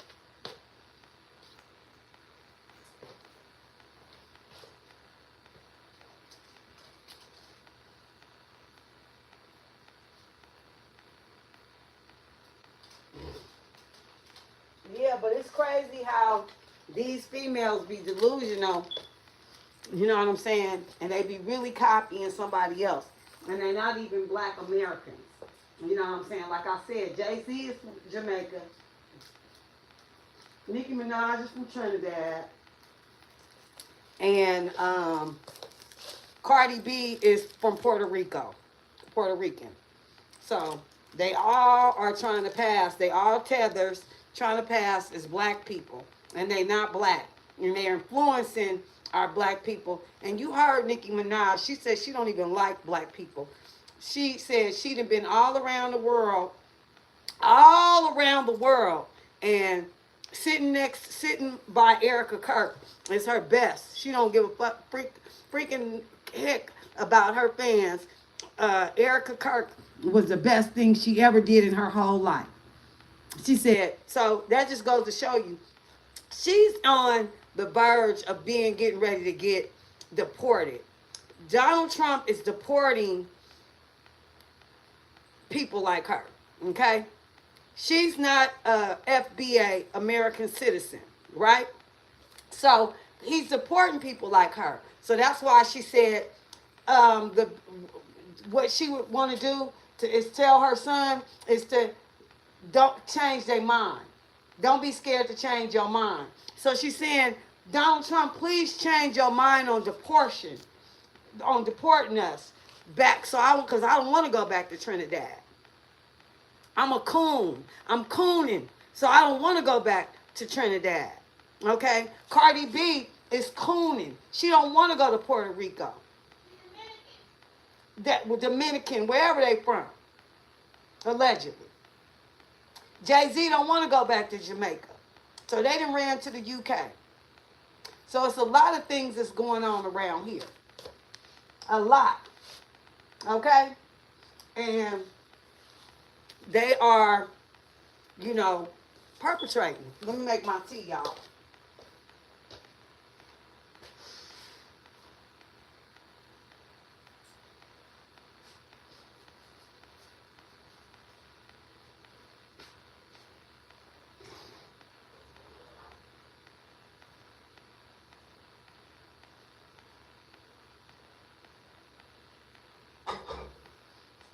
Yeah, but it's crazy how these females be delusional, you know what I'm saying? And they be really copying somebody else. And they're not even black Americans. You know what I'm saying? Like I said, Jay-Z is from Jamaica. Nicki Minaj is from Trinidad. And Cardi B is from Puerto Rico. Puerto Rican. So they all are trying to pass. They all tethers trying to pass as black people. And they not black. And they're influencing our black people. And you heard Nicki Minaj. She said she don't even like black people. She said she'd have been all around the world. All around the world. And sitting by Erica Kirk is her best. She don't give a freaking heck about her fans. Erica Kirk was the best thing she ever did in her whole life. She said, so that just goes to show you, she's on the verge of getting ready to get deported. Donald Trump is deporting people like her, okay? She's not a FBA American citizen, right? So he's deporting people like her. So that's why she said what she would want to do is tell her son is to don't change their mind. Don't be scared to change your mind. So she's saying, Donald Trump, please change your mind on deportation, on deporting us back. Because I don't want to go back to Trinidad. I'm a coon. I'm cooning. So I don't want to go back to Trinidad. Okay? Cardi B is cooning. She don't want to go to Puerto Rico. Dominican, wherever they from. Allegedly. Jay-Z don't want to go back to Jamaica. So they done ran to the UK. So it's a lot of things that's going on around here. A lot. Okay? And they are, perpetrating. Let me make my tea, y'all.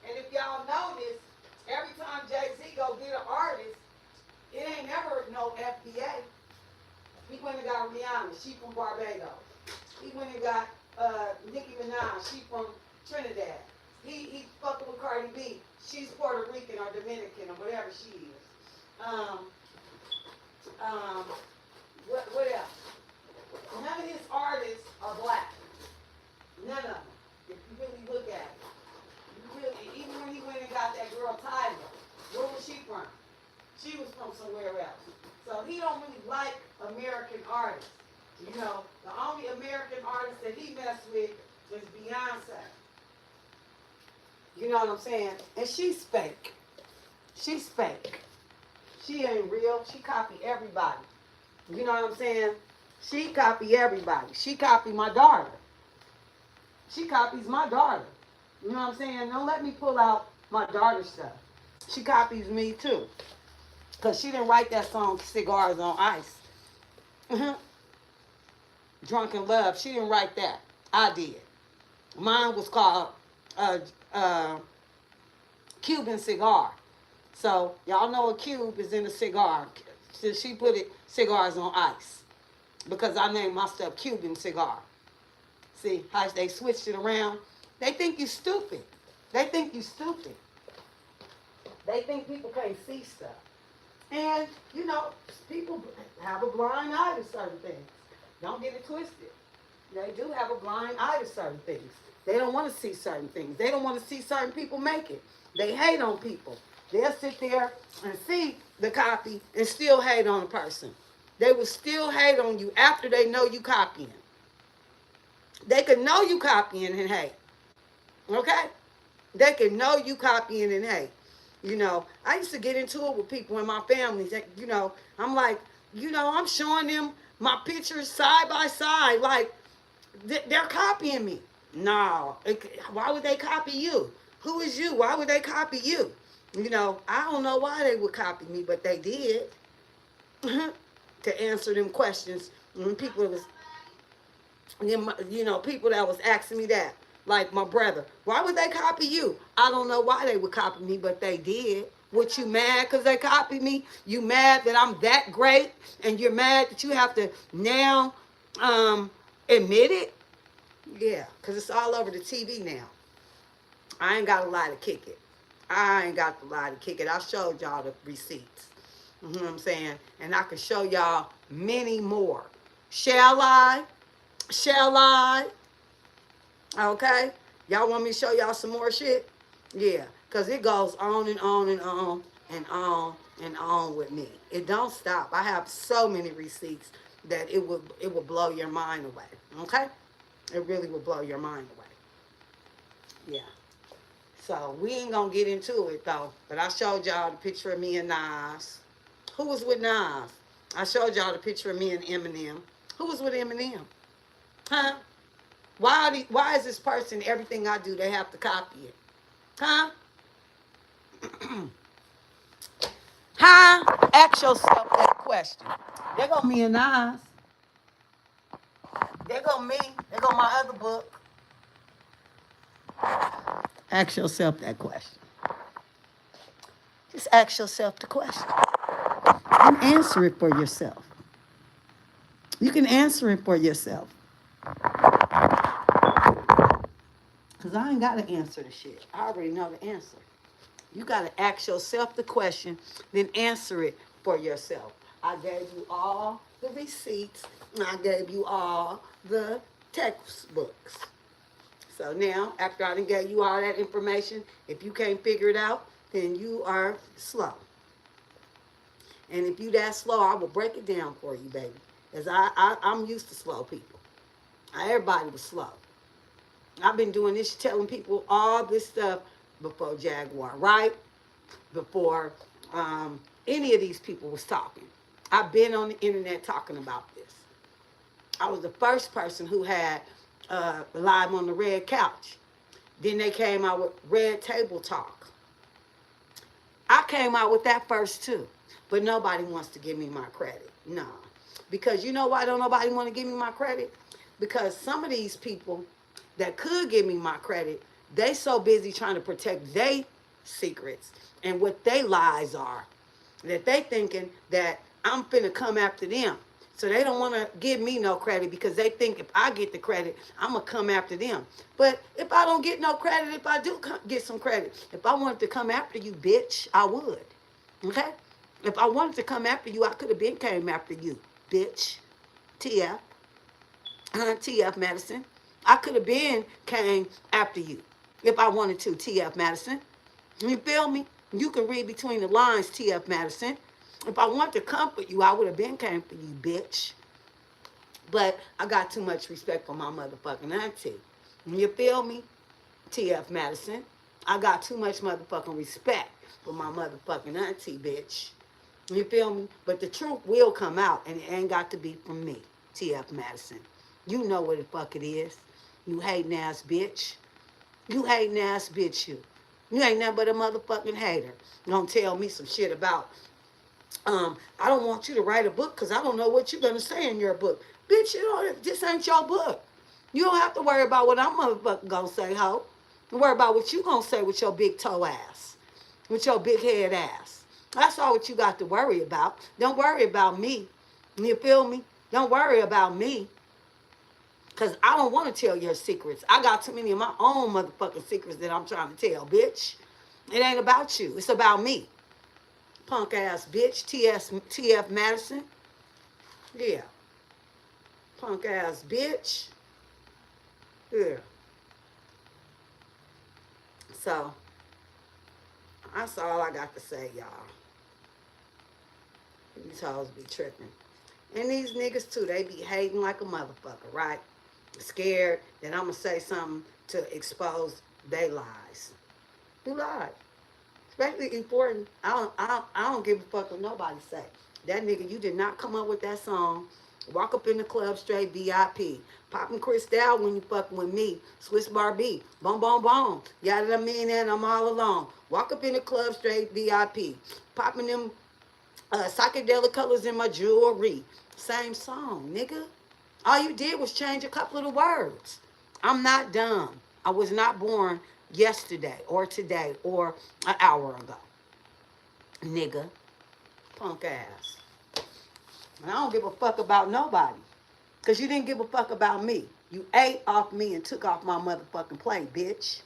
And if y'all notice, every time Jay-Z go get an artist, it ain't never no FBA. He went and got Rihanna, she from Barbados. He went and got Nicki Minaj, she from Trinidad. He fucking with Cardi B, she's Puerto Rican or Dominican or whatever she is. What else? None of his artists are black. None of them. If you really look at it. Even when he went and got that girl Tyler, where was she from? She was from somewhere else. So he don't really like American artists. The only American artist that he messed with is Beyonce. You know what I'm saying? And she's fake. She's fake. She ain't real. She copy everybody. You know what I'm saying? She copy everybody. She copy my daughter. She copies my daughter. You know what I'm saying? Don't let me pull out my daughter's stuff. She copies me too. Because she didn't write that song, Cigars on Ice. Drunken Love. She didn't write that. I did. Mine was called Cuban Cigar. So, y'all know a cube is in a cigar. So she put it Cigars on Ice. Because I named my stuff Cuban Cigar. See how they switched it around? They think you stupid. They think you stupid. They think people can't see stuff. And, people have a blind eye to certain things. Don't get it twisted. They do have a blind eye to certain things. They don't want to see certain things. They don't want to see certain people make it. They hate on people. They'll sit there and see the copy and still hate on a person. They will still hate on you after they know you copying. They can know you copying and hate. Okay? They can know you copying and hate. I used to get into it with people in my family. I'm like, I'm showing them my pictures side by side. Like, they're copying me. No. Why would they copy you? Who is you? Why would they copy you? I don't know why they would copy me, but they did. To answer them questions. When people was, people that was asking me that, like my brother, why would they copy you? I don't know why they would copy me, but they did. What, you mad because they copied me? You mad that I'm that great, and you're mad that you have to now admit it? Yeah, because it's all over the TV now. I ain't got to lie to kick it. I ain't got to lie to kick it. I showed y'all the receipts. You know what I'm saying? And I can show y'all many more. Shall I? Shall I? Okay? Y'all want me to show y'all some more shit? Yeah, because it goes on and on and on and on and on with me. It don't stop. I have so many receipts that it will blow your mind away. Okay? It really will blow your mind away. Yeah. So we ain't gonna get into it though. But I showed y'all the picture of me and Nas. Who was with Nas? I showed y'all the picture of me and Eminem. Who was with Eminem? Huh? Why is this person, everything I do, they have to copy it? Huh? Huh? Ask yourself that question. There go me and Nas. There go me. There go my other book. Ask yourself that question. Just ask yourself the question and answer it for yourself. You can answer it for yourself. Because I ain't got to answer the shit. I already know the answer. You got to ask yourself the question, then answer it for yourself. I gave you all the receipts, and I gave you all the textbooks. So now, after I done gave you all that information, if you can't figure it out, then you are slow. And if you that slow, I will break it down for you, baby. Because I'm used to slow people. Everybody was slow. I've been doing this, telling people all this stuff before Jaguar, right? Before any of these people was talking. I've been on the internet talking about this. I was the first person who had live on the red couch. Then they came out with Red Table Talk. I came out with that first too. But nobody wants to give me my credit. No. Because you know why don't nobody want to give me my credit? Because some of these people that could give me my credit, they so busy trying to protect their secrets and what they lies are, that they thinking that I'm finna come after them. So they don't want to give me no credit because they think if I get the credit, I'm going to come after them. But if I don't get no credit, if I do get some credit, if I wanted to come after you, bitch, I would. Okay? If I wanted to come after you, I could have been came after you, bitch. TF. TF Madison. I could have been came after you if I wanted to, TF Madison. You feel me? You can read between the lines, TF Madison. If I wanted to comfort you, I would have been came for you, bitch. But I got too much respect for my motherfucking auntie. You feel me? TF Madison. I got too much motherfucking respect for my motherfucking auntie, bitch. You feel me? But the truth will come out, and it ain't got to be from me, TF Madison. You know what the fuck it is. You hating ass bitch. You hating ass bitch, you. You ain't nothing but a motherfucking hater. You gonna tell me some shit about, I don't want you to write a book because I don't know what you're gonna say in your book. Bitch, this ain't your book. You don't have to worry about what I'm motherfucking gonna say, ho. You worry about what you gonna say with your big toe ass. With your big head ass. That's all what you got to worry about. Don't worry about me. You feel me? Don't worry about me. Because I don't want to tell your secrets. I got too many of my own motherfucking secrets that I'm trying to tell, bitch. It ain't about you. It's about me. Punk ass bitch. TF Madison. Yeah. Punk ass bitch. Yeah. So, that's all I got to say, y'all. These hoes be tripping. And these niggas too, they be hating like a motherfucker, right? Scared that I'm gonna say something to expose their lies. You lied. Especially important. I don't give a fuck what nobody say. That nigga, you did not come up with that song. Walk up in the club straight VIP. Popping Cristal when you fucking with me. Swiss Bar B. Boom, boom, boom. Yada da mean and I'm all alone. Walk up in the club straight VIP. Popping them psychedelic colors in my jewelry. Same song, nigga. All you did was change a couple of the words. I'm not dumb. I was not born yesterday or today or an hour ago. Nigga. Punk ass. And I don't give a fuck about nobody. Because you didn't give a fuck about me. You ate off me and took off my motherfucking plate, bitch.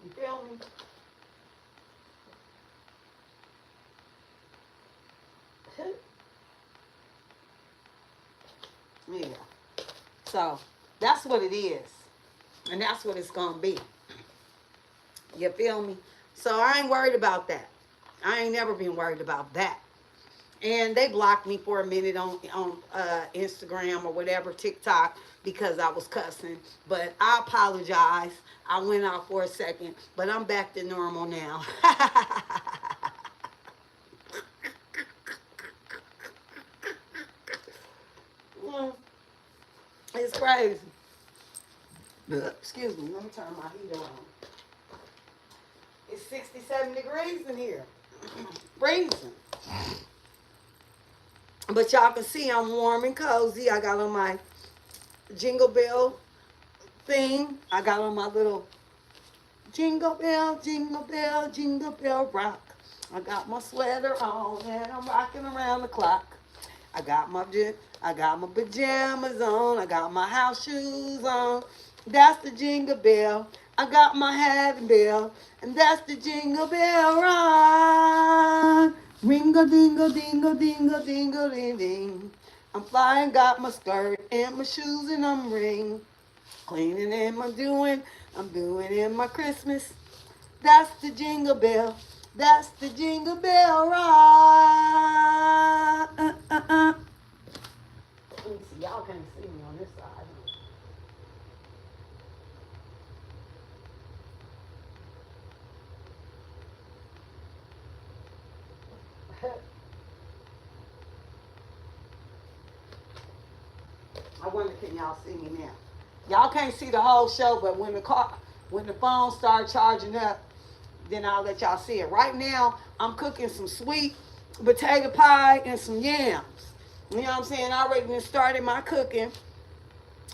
You feel me? Yeah. So that's what it is. And that's what it's gonna be. You feel me? So I ain't worried about that. I ain't never been worried about that. And they blocked me for a minute on Instagram or whatever, TikTok, because I was cussing. But I apologize. I went out for a second, but I'm back to normal now. Mm, it's crazy. Excuse me, let me turn my heater on. It's 67 degrees in here. Freezing. But y'all can see I'm warm and cozy. I got on my jingle bell thing. I got on my little jingle bell, jingle bell, jingle bell rock. I got my sweater on and I'm rocking around the clock. I got my pajamas on. I got my house shoes on. That's the jingle bell. I got my hat and bell, and that's the jingle bell ride. Ringo dingo dingo dingo dingo ding ding. I'm flying, got my skirt and my shoes and I'm ring. Cleaning and I'm doing in my Christmas. That's the jingle bell. That's the jingle bell ride. Let me see. Y'all can't see me on this side. I wonder, can y'all see me now? Y'all can't see the whole show, but when the phone start charging up, then I'll let y'all see it. Right now, I'm cooking some sweet potato pie and some yams. You know what I'm saying? I already been started my cooking,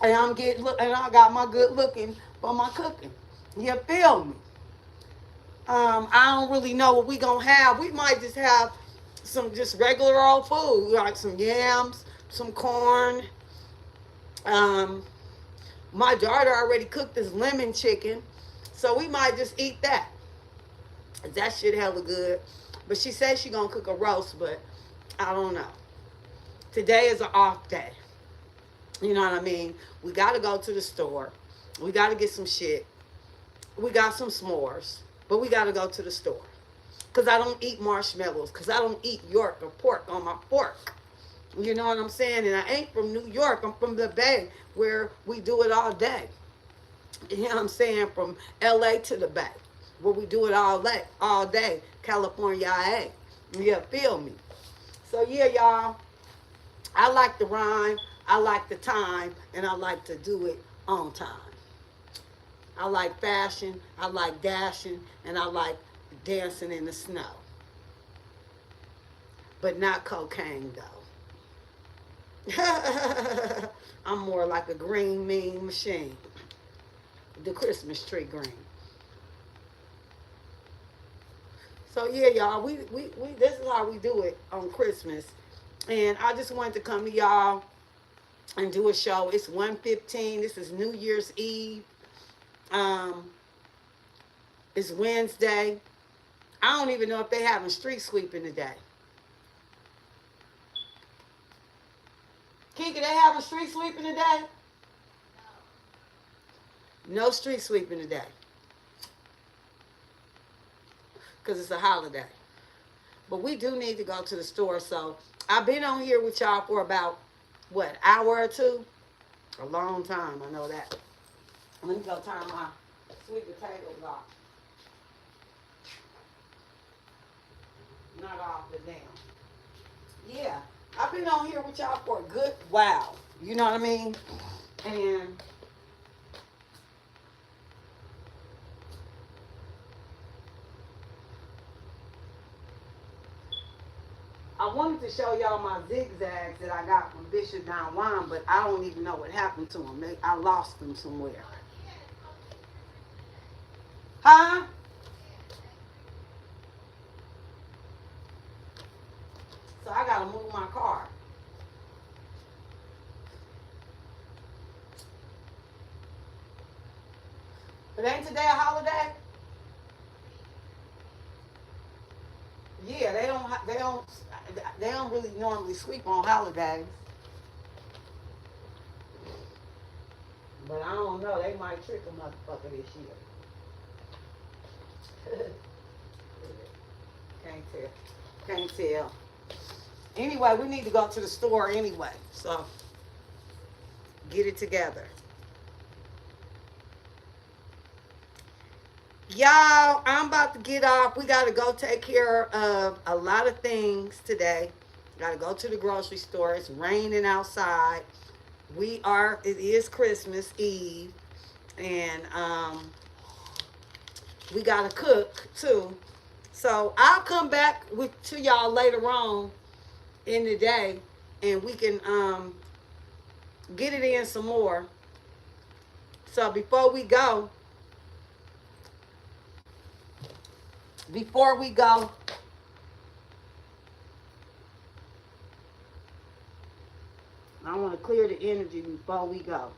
and I got my good looking for my cooking. You feel me? I don't really know what we gonna have. We might just have some just regular old food, like some yams, some corn. Um, my daughter already cooked this lemon chicken, so we might just eat that. That shit hella good. But she says she gonna cook a roast, but I don't know. Today is an off day. You know what I mean? We gotta go to the store. We gotta get some shit. We got some s'mores, but we gotta go to the store. Cause I don't eat marshmallows. Cause I don't eat York or pork on my fork. You know what I'm saying? And I ain't from New York. I'm from the Bay, where we do it all day. You know what I'm saying? From LA to the Bay, where we do it all day. California, IA. You feel me? So yeah, y'all. I like the rhyme. I like the time, and I like to do it on time. I like fashion. I like dashing, and I like dancing in the snow. But not cocaine though. I'm more like a green mean machine. The Christmas tree green. So yeah, y'all, we this is how we do it on Christmas. And I just wanted to come to y'all and do a show. It's 1:15. This is New Year's Eve. Um, it's Wednesday. I don't even know if they having street sweeping today. Kiki, they having street sweeping today? No street sweeping today. Because it's a holiday. But we do need to go to the store. So I've been on here with y'all for about, what, hour or two? A long time, I know that. Let me go turn my sweet potatoes off. Not off, but down. Yeah, I've been on here with y'all for a good while. You know what I mean? And I wanted to show y'all my zigzags that I got from Bishop Don Juan, but I don't even know what happened to them. I lost them somewhere. Huh? So I gotta move my car. But ain't today a holiday? Yeah, they don't really normally sweep on holidays. But I don't know, they might trick a motherfucker this year. Can't tell. Can't tell. Anyway, we need to go to the store anyway. So get it together. Y'all, I'm about to get off. We got to go take care of a lot of things today. Got to go to the grocery store. It's raining outside. It is Christmas Eve. And we got to cook too. So I'll come back to y'all later on in the day. And we can get it in some more. So before we go, I want to clear the energy before we go.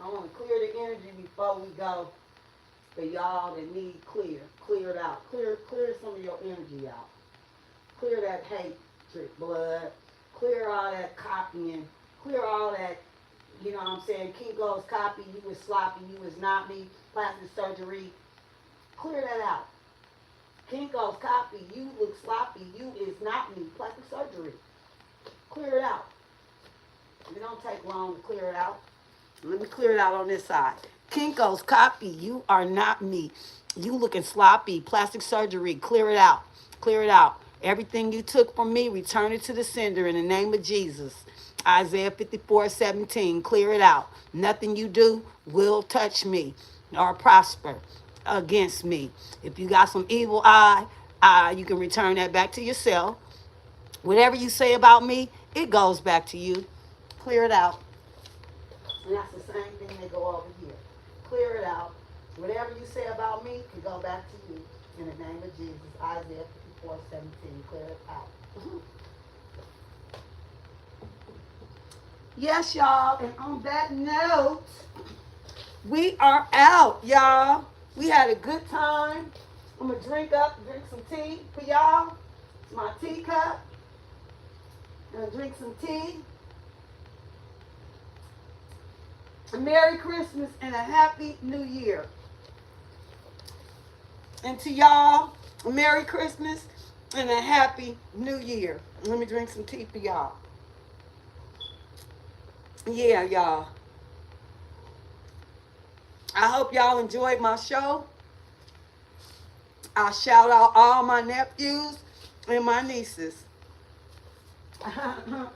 I want to clear the energy before we go for y'all that need clear. Clear it out. Clear some of your energy out. Clear that hatred blood. Clear all that copying. Clear all that, you know what I'm saying, Kinko's copy, you was sloppy, you was not me, plastic surgery. Clear that out. Kinko's copy, you look sloppy, you is not me, plastic surgery. Clear it out. It don't take long to clear it out. Let me clear it out on this side. Kinko's copy, you are not me. You looking sloppy, plastic surgery. Clear it out. Clear it out. Everything you took from me, return it to the sender in the name of Jesus. Isaiah 54:17. Clear it out. Nothing you do will touch me or prosper against me. If you got some evil eye, you can return that back to yourself. Whatever you say about me, it goes back to you. Clear it out. And that's the same thing they go over here. Clear it out. Whatever you say about me can go back to you. In the name of Jesus. Isaiah 54:17. Clear it out. Yes, y'all. And on that note, we are out, y'all. We had a good time. I'm going to drink some tea for y'all. It's my teacup. I'm going to drink some tea. A Merry Christmas and a Happy New Year. And to y'all, a Merry Christmas and a Happy New Year. Let me drink some tea for y'all. Yeah, y'all. I hope y'all enjoyed my show. I'll shout out all my nephews and my nieces. Deani,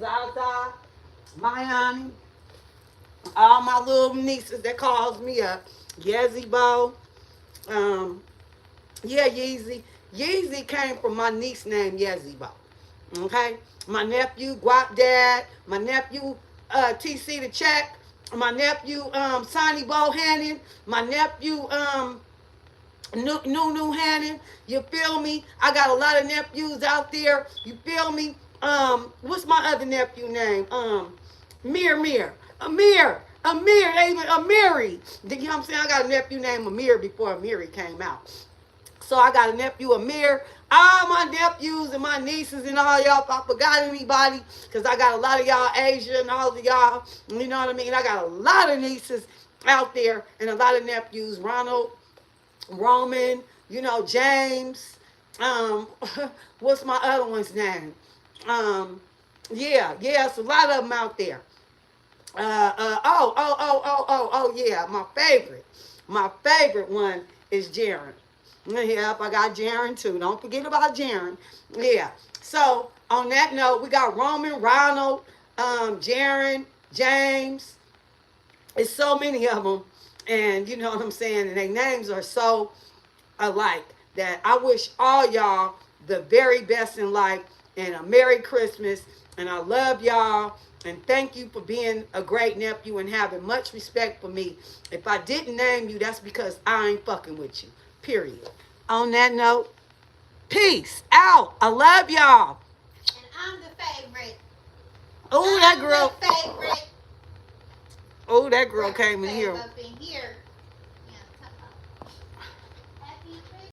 Zaza, Mayani, all my little nieces that calls me up. Yezzy Bo. Yeah, Yeezy. Yeezy came from my niece named Yezzy Bo. Okay? My nephew, Guap Dad, my nephew, TC the Check, my nephew Sonny Bohannon, my nephew New Hannon. You feel me? I got a lot of nephews out there. You feel me? What's my other nephew name? Even Amiri. You know what I'm saying? I got a nephew named Amir before Amiri came out. So I got a nephew Amir. All my nephews and my nieces and all y'all, if I forgot anybody, because I got a lot of y'all Asia and all of y'all, you know what I mean? I got a lot of nieces out there and a lot of nephews. Ronald, Roman, James. Um, what's my other one's name? Um, yeah, it's a lot of them out there. Yeah, my favorite one is Jaron. Yep, I got Jaron too. Don't forget about Jaron. Yeah. So on that note, we got Roman, Ronald, Jaron, James. It's so many of them, and you know what I'm saying. And their names are so alike that I wish all y'all the very best in life and a Merry Christmas. And I love y'all. And thank you for being a great nephew and having much respect for me. If I didn't name you, that's because I ain't fucking with you. Period. On that note, peace out. I love y'all.
And I'm the favorite.
Oh, that girl.
The favorite.
Oh, that girl came in here.
Up in here.